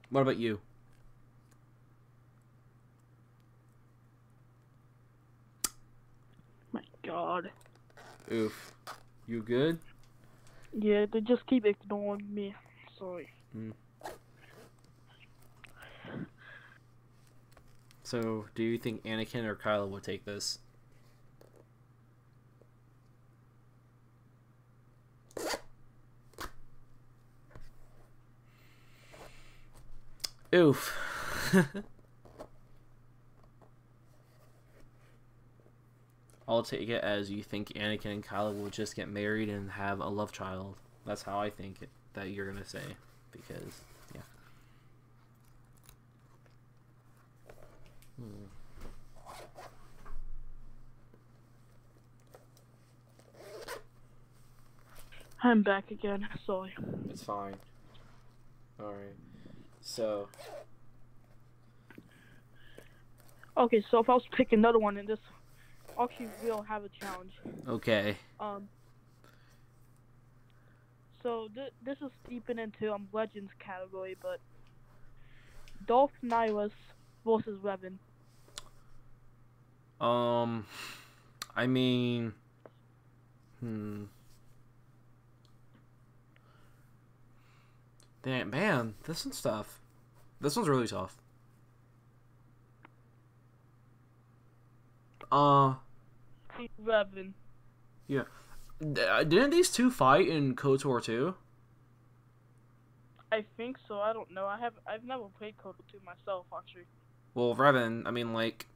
What about you? My God. Oof. You good? Yeah, they just keep ignoring me. Sorry. So, do you think Anakin or Kylo would take this? Oof. I'll take it as you think Anakin and Kylo will just get married and have a love child. That's how I think that you're gonna say, because yeah. I'm back again. Sorry. It's fine. All right. So. Okay, so if I was to pick another one in this, actually we'll have a challenge. Okay. So this is deeping into Legends category, but Darth Nihilus versus Revan. I mean, Damn, man, this one's tough. This one's really tough. Revan. Yeah. Didn't these two fight in KOTOR 2? I think so. I don't know. I've never played KOTOR 2 myself, actually. Well, Revan, I mean, like,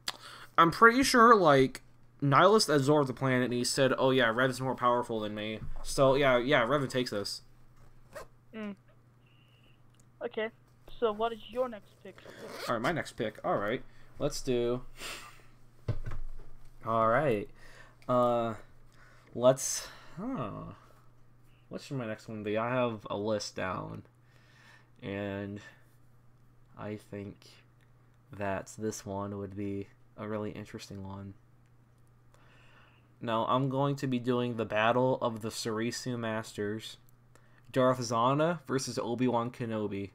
I'm pretty sure, like, Nihilus absorbed the planet and he said, oh yeah, Revan's more powerful than me. So, yeah, Revan takes this. Okay. So, what is your next pick? Alright, my next pick. Alright. Let's do... Alright. Let's... What should my next one be? I have a list down. And I think that this one would be a really interesting one. Now, I'm going to be doing the Battle of the Sarisu Masters. Darth Zannah versus Obi-Wan Kenobi.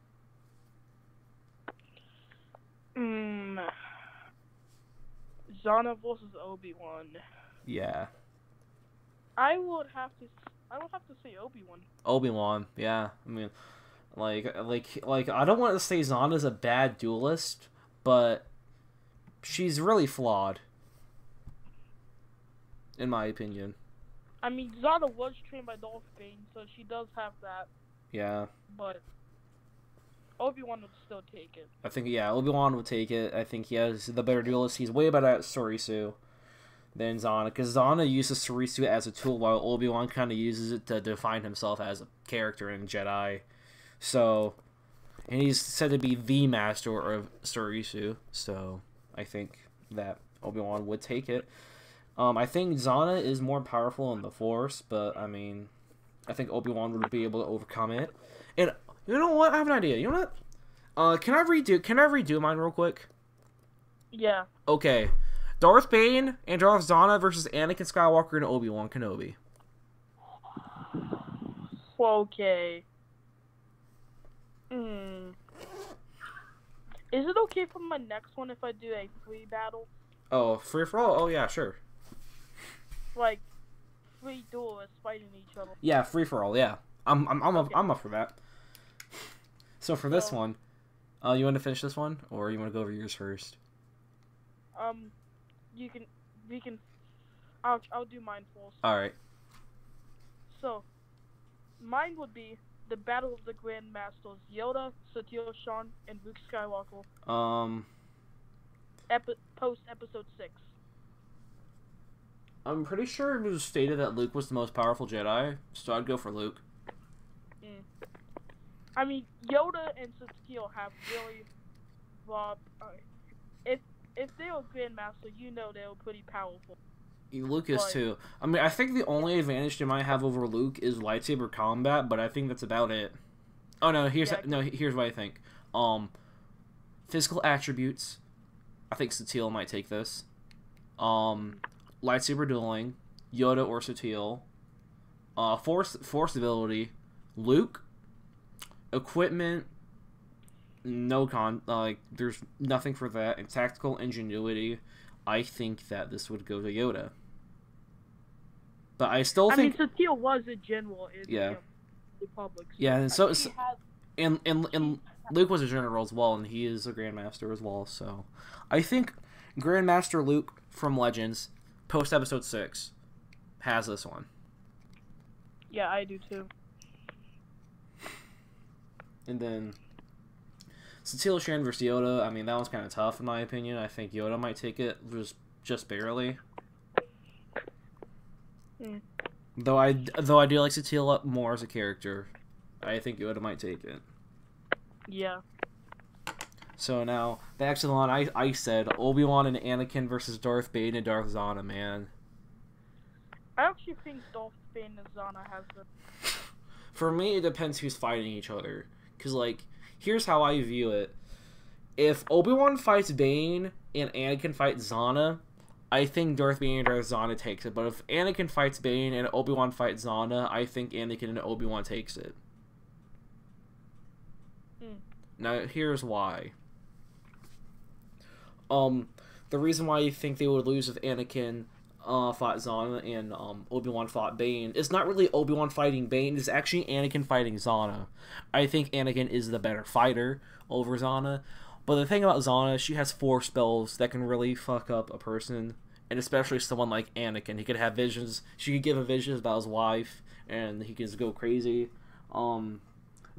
Zannah versus Obi-Wan. Yeah. I would have to say Obi-Wan. Obi-Wan, yeah. I mean, like I don't want to say Zannah's a bad duelist, but she's really flawed, in my opinion. I mean, Zannah was trained by Darth Bane, so she does have that. Yeah. But Obi-Wan would still take it. I think, yeah, Obi-Wan would take it. I think he has the better duelist. He's way better at Sarisu than Zannah, because Zannah uses Sarisu as a tool, while Obi-Wan kind of uses it to define himself as a character in Jedi. So, and he's said to be the master of Sarisu, so I think that Obi-Wan would take it. I think Zannah is more powerful in the Force, but, I mean, I think Obi-Wan would be able to overcome it. And, you know what? I have an idea. You know what? Can I redo mine real quick? Yeah. Okay. Darth Bane and Darth Zannah versus Anakin Skywalker and Obi-Wan Kenobi. Okay. Is it okay for my next one if I do a free battle? Oh, free for all? Oh yeah, sure. Like 3 duelists fighting each other. Yeah, free for all. Yeah, I'm up for that. So for this one, you want to finish this one, or you want to go over yours first? We can. I'll do mine first. All right. So, Mine would be the Battle of the Grandmasters: Yoda, Satele Shan, and Luke Skywalker. Post Episode 6. I'm pretty sure it was stated that Luke was the most powerful Jedi, so I'd go for Luke. I mean, Yoda and Satele have really, if they were Grandmaster, you know they were pretty powerful. Luke is too. I mean, I think the only advantage they might have over Luke is lightsaber combat, but I think that's about it. Oh no, here's what I think. Physical attributes. I think Satele might take this. Lightsaber dueling, Yoda or Satele. Force ability, Luke. Equipment, there's nothing for that. And tactical ingenuity, I think that this would go to Yoda. But I still think... I mean, Satele was a general in the Republic. Yeah, and so and Luke was a general as well, and he is a Grandmaster as well, so... I think Grandmaster Luke from Legends, post-Episode 6, has this one. Yeah, I do too. And then Satele Shan versus Yoda, I mean, that one's kind of tough in my opinion. I think Yoda might take it, just barely. Though I do like Satele more as a character, I think Yoda might take it. Yeah. So now, back to the one I said, Obi-Wan and Anakin versus Darth Bane and Darth Zannah, man. I actually think Darth Bane and Zannah has the... For me, it depends who's fighting each other. Because, like, here's how I view it. If Obi-Wan fights Bane and Anakin fights Zannah, I think Darth Bane and Darth Zannah takes it. But if Anakin fights Bane and Obi-Wan fights Zannah, I think Anakin and Obi-Wan takes it. Now, here's why. The reason why you think they would lose if Anakin fought Zannah and Obi-Wan fought Bane is not really Obi-Wan fighting Bane, it's actually Anakin fighting Zannah. I think Anakin is the better fighter over Zannah, but the thing about Zannah, she has 4 spells that can really fuck up a person, and especially someone like Anakin. He could have visions, she could give him visions about his wife, and he could just go crazy.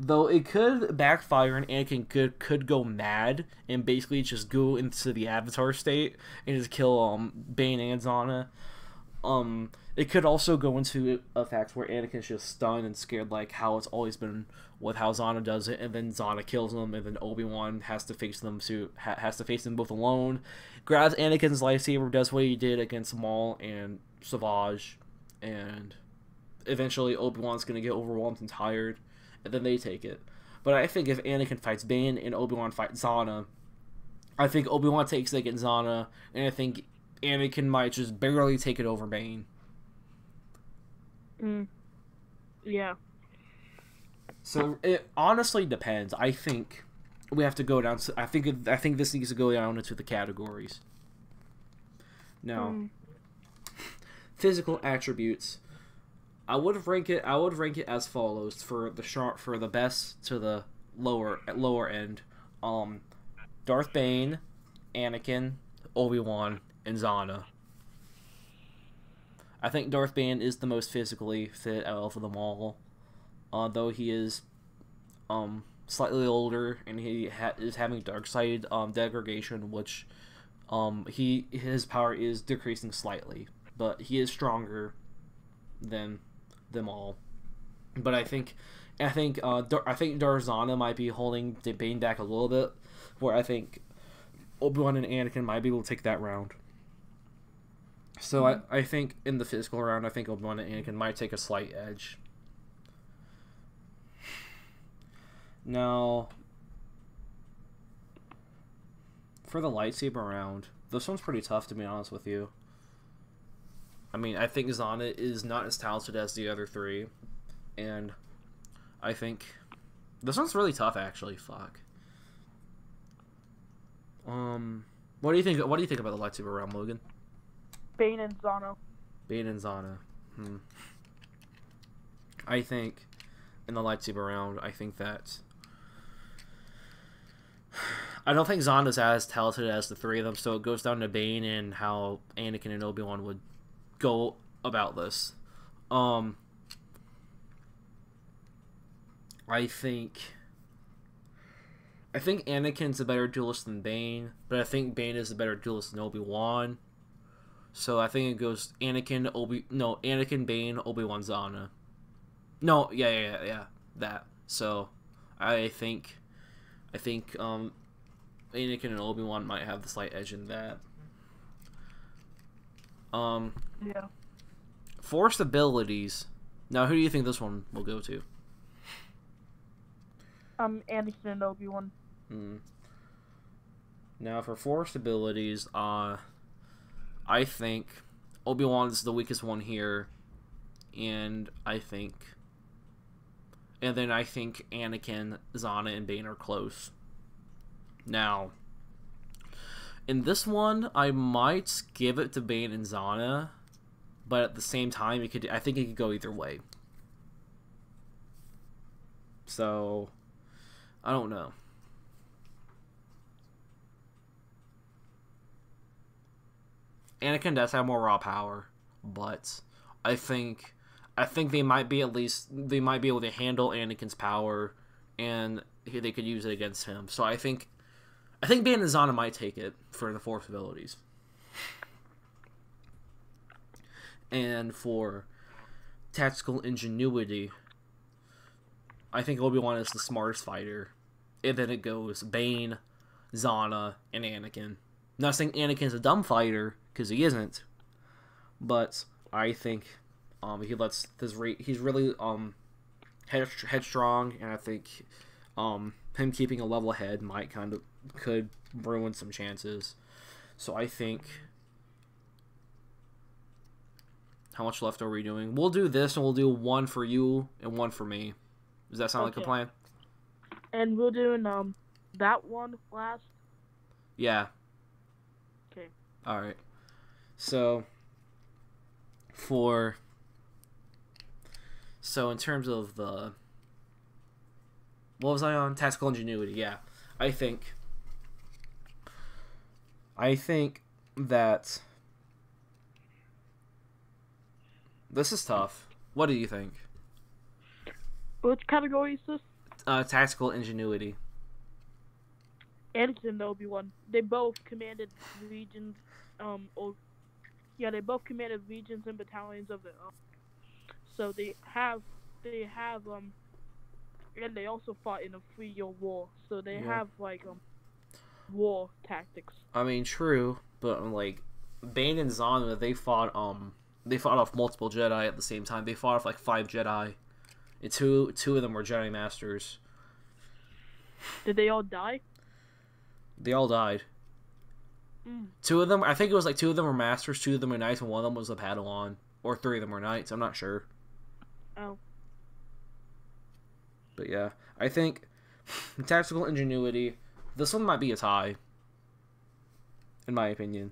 Though it could backfire and Anakin could go mad and basically just go into the Avatar state and just kill Bane and Zannah. It could also go into a fact where Anakin's just stunned and scared, like how it's always been with how Zannah does it, and then Zannah kills him, and then Obi-Wan has to face them both alone. Grabs Anakin's lightsaber, does what he did against Maul and Savage, and eventually Obi-Wan's gonna get overwhelmed and tired. And then they take it. But I think if Anakin fights Bane and Obi-Wan fights Zannah, I think Obi-Wan takes it against Zannah, and I think Anakin might just barely take it over Bane. Yeah. So it honestly depends. I think we have to go down to... I think this needs to go down into the categories. Now, physical attributes... I would rank it as follows for the best to the lower end. Darth Bane, Anakin, Obi-Wan, and Zannah. I think Darth Bane is the most physically fit out of them all. Though he is slightly older and he is having dark side degradation, which his power is decreasing slightly, but he is stronger than them all. But I think Darth Zannah might be holding Bane back a little bit, where I think Obi-Wan and Anakin might be able to take that round. So I think in the physical round, I think Obi-Wan and Anakin might take a slight edge. Now, for the lightsaber round, this one's pretty tough, to be honest with you. I mean, I think Zannah is not as talented as the other 3, and I think this one's really tough, actually. Fuck. What do you think? What do you think about the lightsaber round, Logan? Bane and Zannah. Bane and Zannah. I think in the lightsaber round, I think that I don't think Zannah's as talented as the 3 of them, so it goes down to Bane and how Anakin and Obi-Wan would go about this. I think Anakin's a better duelist than Bane, but I think Bane is a better duelist than Obi-Wan. So I think it goes Anakin, Bane, Obi-Wan, Zannah. No, yeah, that. So I think Anakin and Obi-Wan might have the slight edge in that. Yeah. Forced abilities. Now, who do you think this one will go to? Anakin and Obi-Wan. Now, for forced abilities, I think Obi-Wan is the weakest one here, and then I think Anakin, Zannah, and Bane are close. Now, in this one, I might give it to Bane and Zannah, but at the same time, I think it could go either way. So, I don't know. Anakin does have more raw power, but I think they might be able to handle Anakin's power, and they could use it against him. So I think Bane and Zannah might take it for the force abilities. And for tactical ingenuity, I think Obi-Wan is the smartest fighter. And then it goes Bane, Zannah, and Anakin. Not saying Anakin's a dumb fighter, because he isn't. But I think he's really headstrong, and I think him keeping a level head could ruin some chances. So I think... How much left are we doing? We'll do this, and we'll do one for you and one for me. Does that sound like a plan? And we're doing that one last? Yeah. Okay. Alright. So in terms of the... What was I on? Tactical ingenuity, yeah. I think that... This is tough. What do you think? Which category is this? Tactical ingenuity. Anakin and Obi-Wan. They both commanded regions. They both commanded regions and battalions of the. So they have, and they also fought in a 3-year war. So they have war tactics. I mean, true, but Bane and Zannah, they fought off multiple Jedi at the same time. They fought off 5 Jedi. And two of them were Jedi Masters. Did they all die? They all died. 2 of them, I think it was 2 of them were Masters, 2 of them were Knights, and 1 of them was a Padawan. Or 3 of them were Knights, I'm not sure. Oh. But yeah, I think tactical ingenuity, this one might be a tie. In my opinion.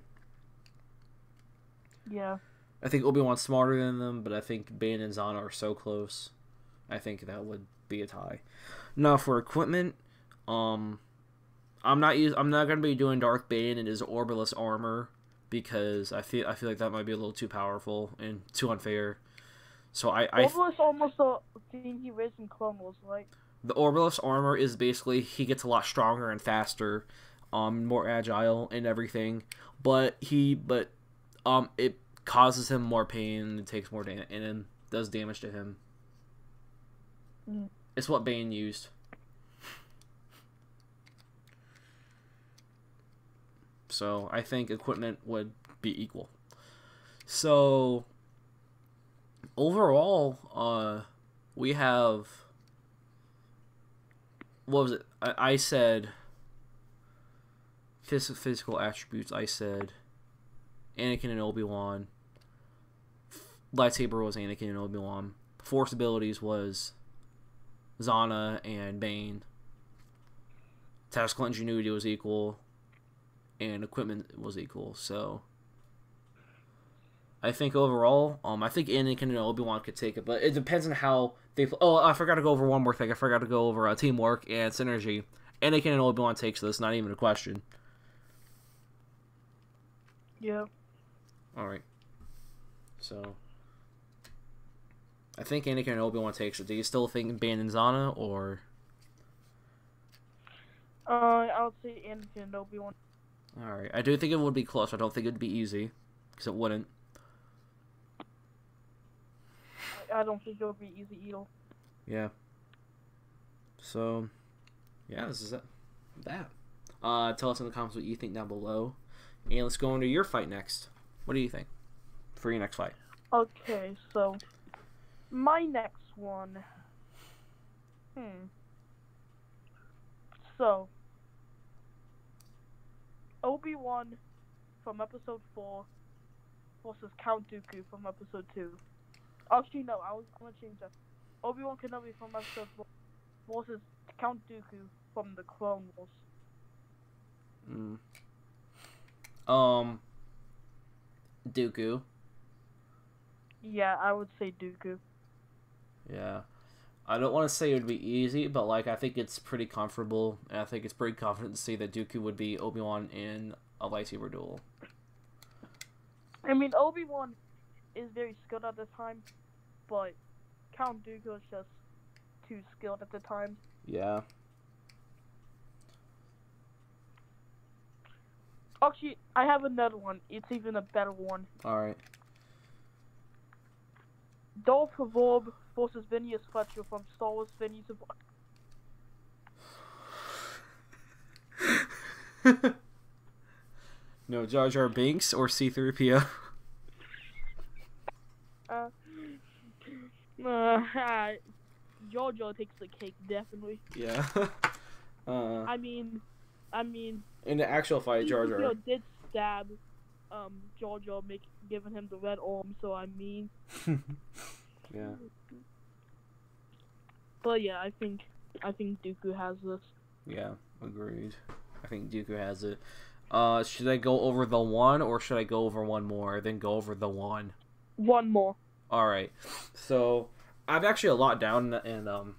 Yeah. I think Obi-Wan's smarter than them, but I think Bane and Zannah are so close. I think that would be a tie. Now for equipment, I'm not gonna be doing Darth Bane and his Orbilis armor because I feel like that might be a little too powerful and too unfair. So Orbilis almost the thing he raised in Clone Wars, right? The Orbilis armor is basically he gets a lot stronger and faster, more agile and everything, but it causes him more pain and takes more damage and does damage to him. It's what Bane used. So I think equipment would be equal. So overall, we have, what was it? I said physical attributes. I said Anakin and Obi-Wan. Lightsaber was Anakin and Obi-Wan. Force abilities was Zannah and Bane. Tactical ingenuity was equal, and equipment was equal. So I think overall, I think Anakin and Obi-Wan could take it, but it depends on how they. Oh, I forgot to go over one more thing. I forgot to go over teamwork and synergy. Anakin and Obi-Wan takes this, not even a question. Yeah. All right. So I think Anakin and Obi-Wan takes it. Do you still think Bane and Zannah, or? I would say Anakin and Obi-Wan. Alright. I do think it would be close. I don't think it would be easy. Because it wouldn't. I don't think it would be easy either. Yeah. So, yeah, this is it. That. Tell us in the comments what you think down below. And let's go into your fight next. What do you think for your next fight? Okay, so my next one. So Obi-Wan from episode 4 versus Count Dooku from episode 2. Actually, no, I'm gonna change that. Obi-Wan Kenobi from episode 4 versus Count Dooku from the Clone Wars. Dooku. Yeah, I would say Dooku. Yeah. I don't want to say it would be easy, but like I think it's pretty comfortable, and I think it's pretty confident to say that Dooku would be Obi-Wan in a lightsaber duel. I mean, Obi-Wan is very skilled at the time, but Count Dooku is just too skilled at the time. Yeah. Actually, I have another one. It's even a better one. Alright. Darth Vader versus Phineas Fletcher from Star Wars Phineas No, Jar Jar Binks or C-3PO? Jar Jar takes the cake, definitely. Yeah. I mean, in the actual fight, Jar Jar did stab Jar Jar, giving him the red arm. So I mean, yeah. But yeah, I think Dooku has this. Yeah, agreed. I think Dooku has it. Should I go over the one, or should I go over one more, then go over the one? One more. Alright. So, I've actually a lot down, and I'm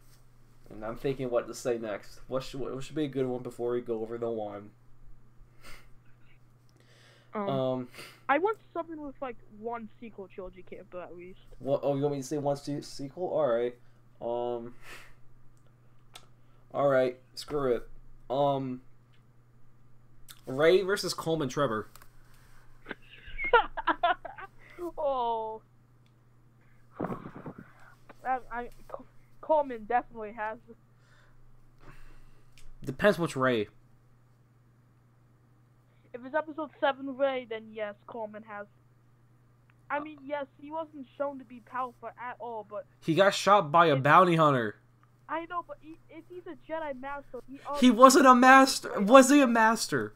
thinking what to say next. What should be a good one before we go over the one? I want something with like one sequel trilogy camper at least. What? Oh, you want me to say one sequel? Alright. Alright, screw it. Rey versus Coleman Trevor. Oh. Coleman definitely has. Depends which Rey. If it's episode 7 Rey, then yes, Coleman has. I mean, yes, he wasn't shown to be powerful at all, but... He got shot by a bounty hunter. I know, but if he's a Jedi Master, he wasn't a master. Was he a master?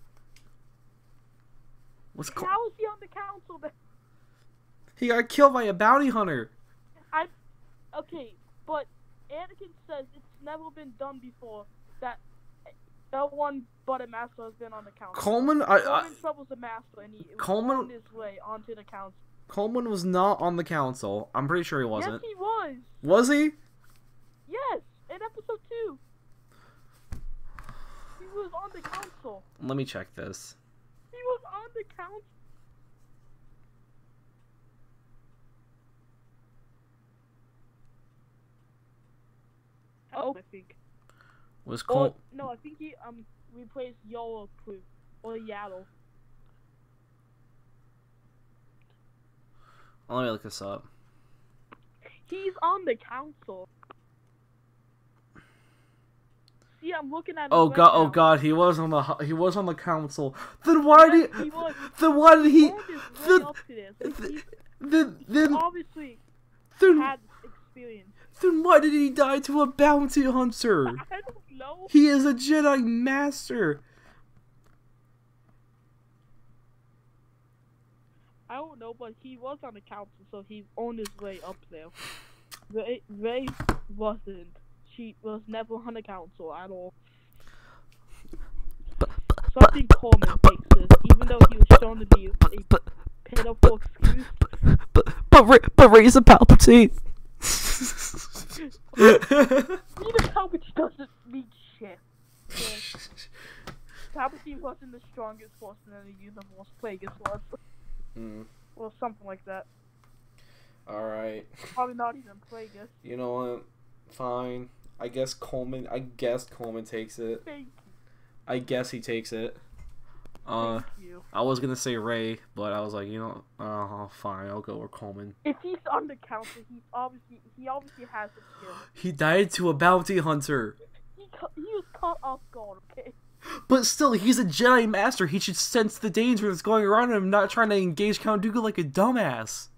How is he on the council then? He got killed by a bounty hunter. Okay, but Anakin says it's never been done before that no one but a master has been on the council. Coleman troubles the master, and he Coleman found his way onto the council. Coleman was not on the council. I'm pretty sure he wasn't. Yes, he was. Was he? Yes, in episode 2. He was on the council. Let me check this. He was on the council. Oh, I think. Was Cole? No, I think he replaced Yellow Proof or Yaddle. Let me look this up. He's on the council. See, I'm looking at. Oh god! Oh god! He was on the council. Then why did he? Then why did he? Then obviously had experience. Then why did he die to a bounty hunter? I don't know. He is a Jedi Master. I don't know, but he was on the council, so he's on his way up there. Rey wasn't. She was never on the council at all. Something Coleman takes this, even though he was shown to be a pitiful excuse. But Rey's a Palpatine. Even Palpatine doesn't mean shit. Yeah. Palpatine wasn't the strongest force in the universe. Plagueis was. Or something like that. Alright. Probably not even playing it. You know what? Fine. I guess Coleman takes it. Thank you. I guess he takes it. Thank you. I was gonna say Ray, but I was like, fine, I'll go with Coleman. If he's on the counter, he obviously has the skill. He died to a bounty hunter. He was caught off guard, okay? But still, he's a Jedi Master. He should sense the danger that's going around him, not trying to engage Count Dooku like a dumbass.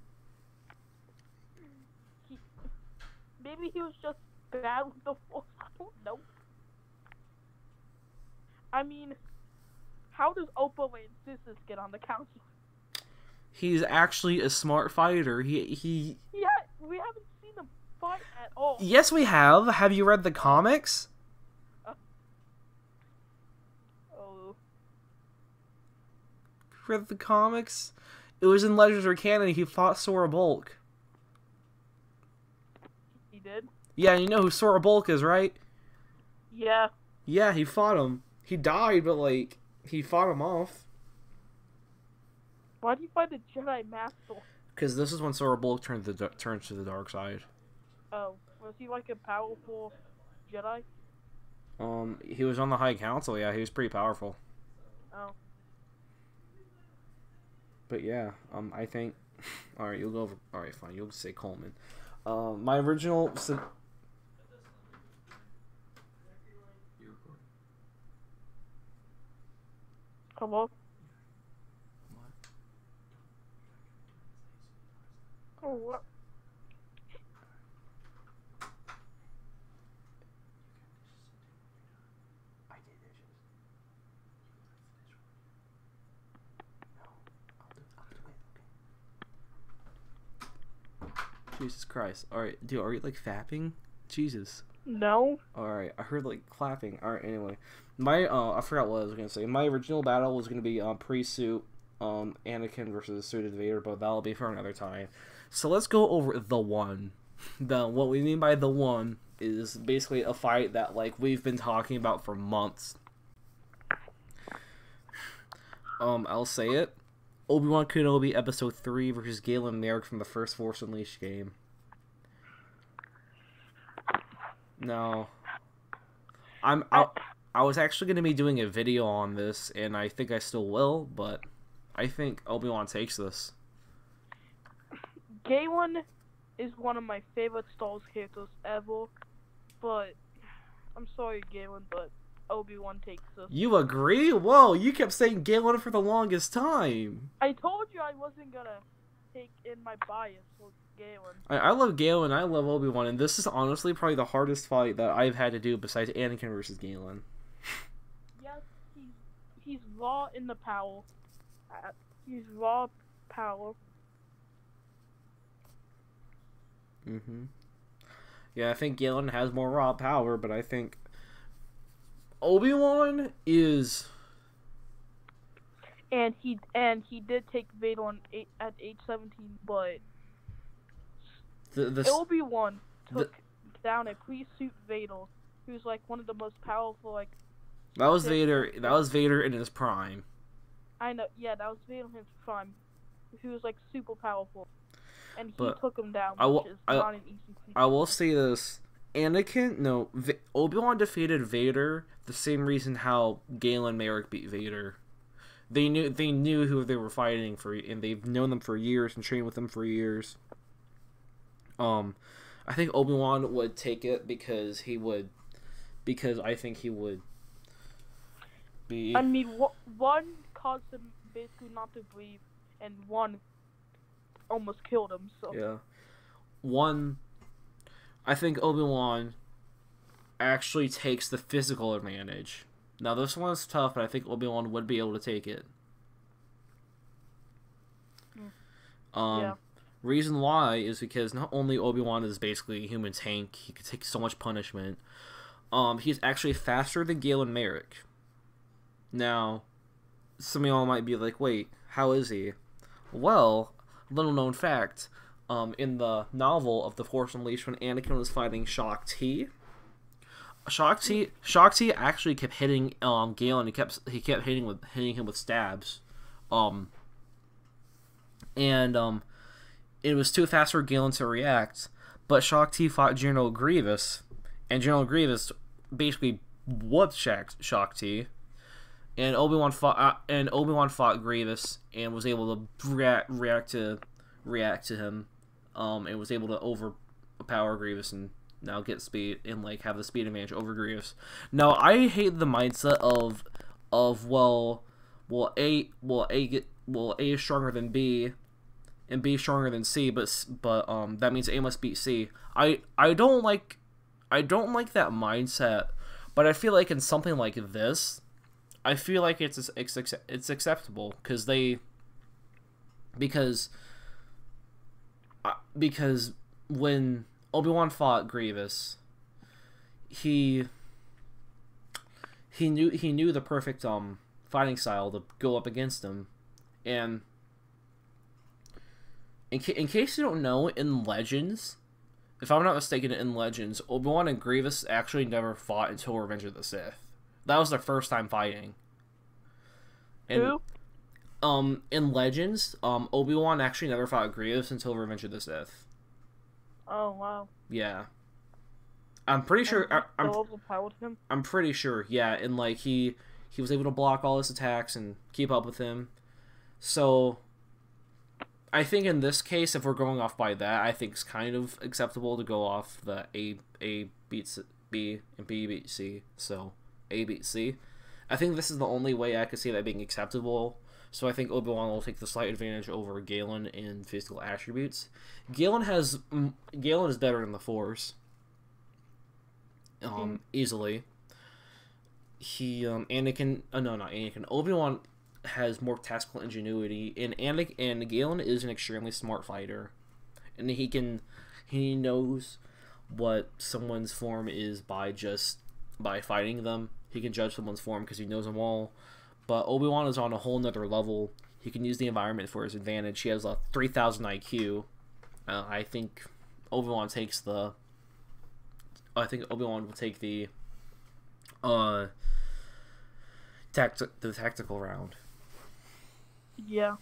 Maybe he was just bad with the Force. I don't know. I mean, how does Oppo and Sisters get on the council? He's actually a smart fighter. Yeah, we haven't seen him fight at all. Yes, we have. Have you read the comics? Read the comics? It was in Legends or Canon. He fought Sora Bulk. He did? Yeah, you know who Sora Bulk is, right? Yeah. Yeah, he fought him. He died, but, like, he fought him off. Why do you fight the Jedi Master? Because this is when Sora Bulk turns to the dark side. Oh. Was he, like, a powerful Jedi? He was on the High Council, yeah. He was pretty powerful. Oh. But, yeah, I think... Alright, you'll go over... Alright, fine. You'll say Coleman. My original... Hello? Oh, what? I did dishes. No, I'll do it, okay. Jesus Christ. Alright, dude, are you, like, fapping? Jesus. No. Alright, I heard, like, clapping. Alright, anyway. I forgot what I was gonna say. My original battle was gonna be, pre-suit, Anakin versus suited Vader, but that'll be for another time. So let's go over the one. What we mean by the one is basically a fight that, like, we've been talking about for months. I'll say it. Obi-Wan Kenobi Episode 3 versus Galen Marek from the first Force Unleashed game. Now, I was actually going to be doing a video on this, and I think I still will, but I think Obi-Wan takes this. Galen is one of my favorite Star Wars characters ever, but I'm sorry, Galen, but Obi-Wan takes this. You agree? Whoa, you kept saying Galen for the longest time. I told you I wasn't going to take in my bias with Galen. I love Galen, I love Obi-Wan, and this is honestly probably the hardest fight that I've had to do besides Anakin versus Galen. Yes, he's raw in the power. He's raw power. Yeah, I think Galen has more raw power, but I think Obi-Wan is... And he did take Vader at age 17, but Obi-Wan took down a pre-suit Vader, who's like one of the most powerful, like... That was Vader. That was Vader in his prime. I know. Yeah, that was Vader in his prime. He was like super powerful, and he took him down. Which is not an easy feat. I will say this: Obi-Wan defeated Vader the same reason how Galen Marek beat Vader. They knew who they were fighting for, and they've known them for years and trained with them for years. I think Obi-Wan would take it because I think he would. I mean, one caused him basically not to breathe, and one almost killed him. So yeah, I think Obi-Wan actually takes the physical advantage. Now this one's tough, but I think Obi-Wan would be able to take it. Yeah. Reason why is because not only Obi-Wan is basically a human tank, he could take so much punishment. He's actually faster than Galen Marek. Now, some of y'all might be like, wait, how is he? Well, little known fact, in the novel of The Force Unleashed, when Anakin was fighting Shaak Ti actually kept hitting Galen. He kept hitting him with stabs. it was too fast for Galen to react. But Shaak Ti fought General Grievous, and General Grievous basically whooped Shaak Ti. And Obi-Wan fought Grievous and was able to react to him, and was able to overpower Grievous and now get speed and like have the speed advantage over Grievous. Now I hate the mindset of A is stronger than B, and B is stronger than C, but that means A must beat C. I don't like that mindset, but I feel like in something like this, I feel like it's acceptable because when Obi-Wan fought Grievous, he knew the perfect fighting style to go up against him, and in case you don't know, in Legends, if I'm not mistaken, in Legends, Obi-Wan and Grievous actually never fought until Revenge of the Sith. That was their first time fighting. And, Who? In Legends, Obi-Wan actually never fought Grievous until Revenge of the Sith. Oh wow. Yeah. I'm pretty sure. I'm pretty sure. Yeah, and like he was able to block all his attacks and keep up with him. So, I think in this case, if we're going off by that, I think it's kind of acceptable to go off the A beats B and B beats C. So A beats C. I think this is the only way I could see that being acceptable. So I think Obi-Wan will take the slight advantage over Galen in physical attributes. Galen is better in the Force. Easily. Not Anakin. Obi-Wan has more tactical ingenuity, and Galen is an extremely smart fighter, and he knows what someone's form is by fighting them. He can judge someone's form because he knows them all. But Obi-Wan is on a whole nother level. He can use the environment for his advantage. He has a 3,000 IQ. I think Obi-Wan will take the tactical round. Yeah.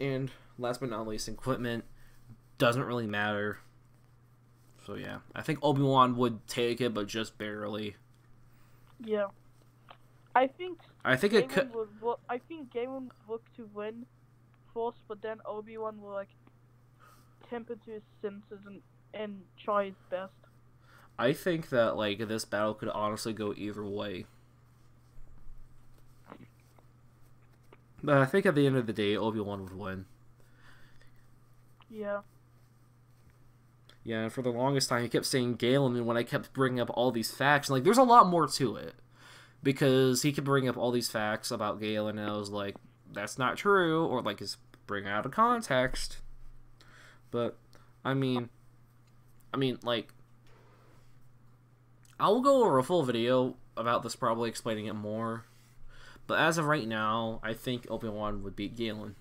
And last but not least, equipment doesn't really matter. So yeah, I think Obi-Wan would take it, but just barely. Yeah. I think it could. I think Galen would look to win Force, but then Obi-Wan will like temper to his senses and try his best. I think that like this battle could honestly go either way. But I think at the end of the day, Obi-Wan would win. Yeah. Yeah, and for the longest time, he kept saying Galen, and when I kept bringing up all these facts, like, there's a lot more to it. Because he could bring up all these facts about Galen, and I was like, that's not true, or, like, it's bring out of context. But, I mean, like, I'll go over a full video about this, probably explaining it more. But as of right now, I think Obi-Wan would beat Galen.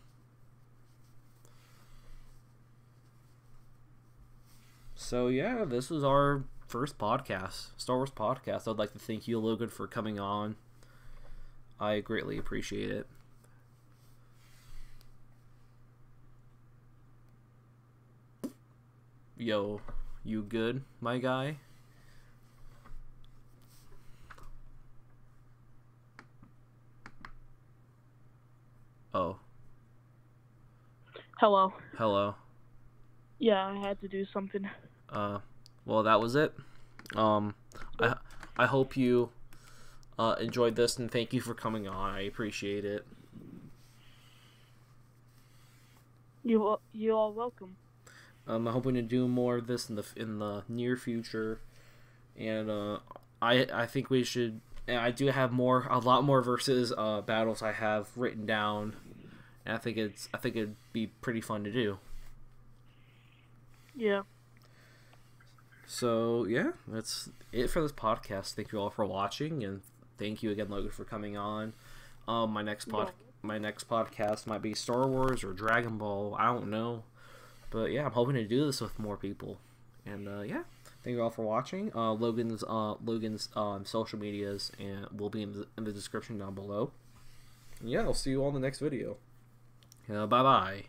So yeah, this was our first podcast, Star Wars podcast. I'd like to thank you, Logan, for coming on. I greatly appreciate it. Yo, you good, my guy? Oh. Hello. Hello. Yeah, I had to do something. Well, that was it. I hope you enjoyed this, and thank you for coming on. I appreciate it. You are welcome. I'm hoping to do more of this in the near future, and I think we should. And I do have a lot more versus battles I have written down, and I think it'd be pretty fun to do. Yeah. So yeah, that's it for this podcast. Thank you all for watching, and thank you again, Logan, for coming on. My next podcast might be Star Wars or Dragon Ball. I don't know, but yeah, I'm hoping to do this with more people. And yeah, thank you all for watching. Logan's social medias and will be in the description down below. And yeah, I'll see you all in the next video. Bye bye.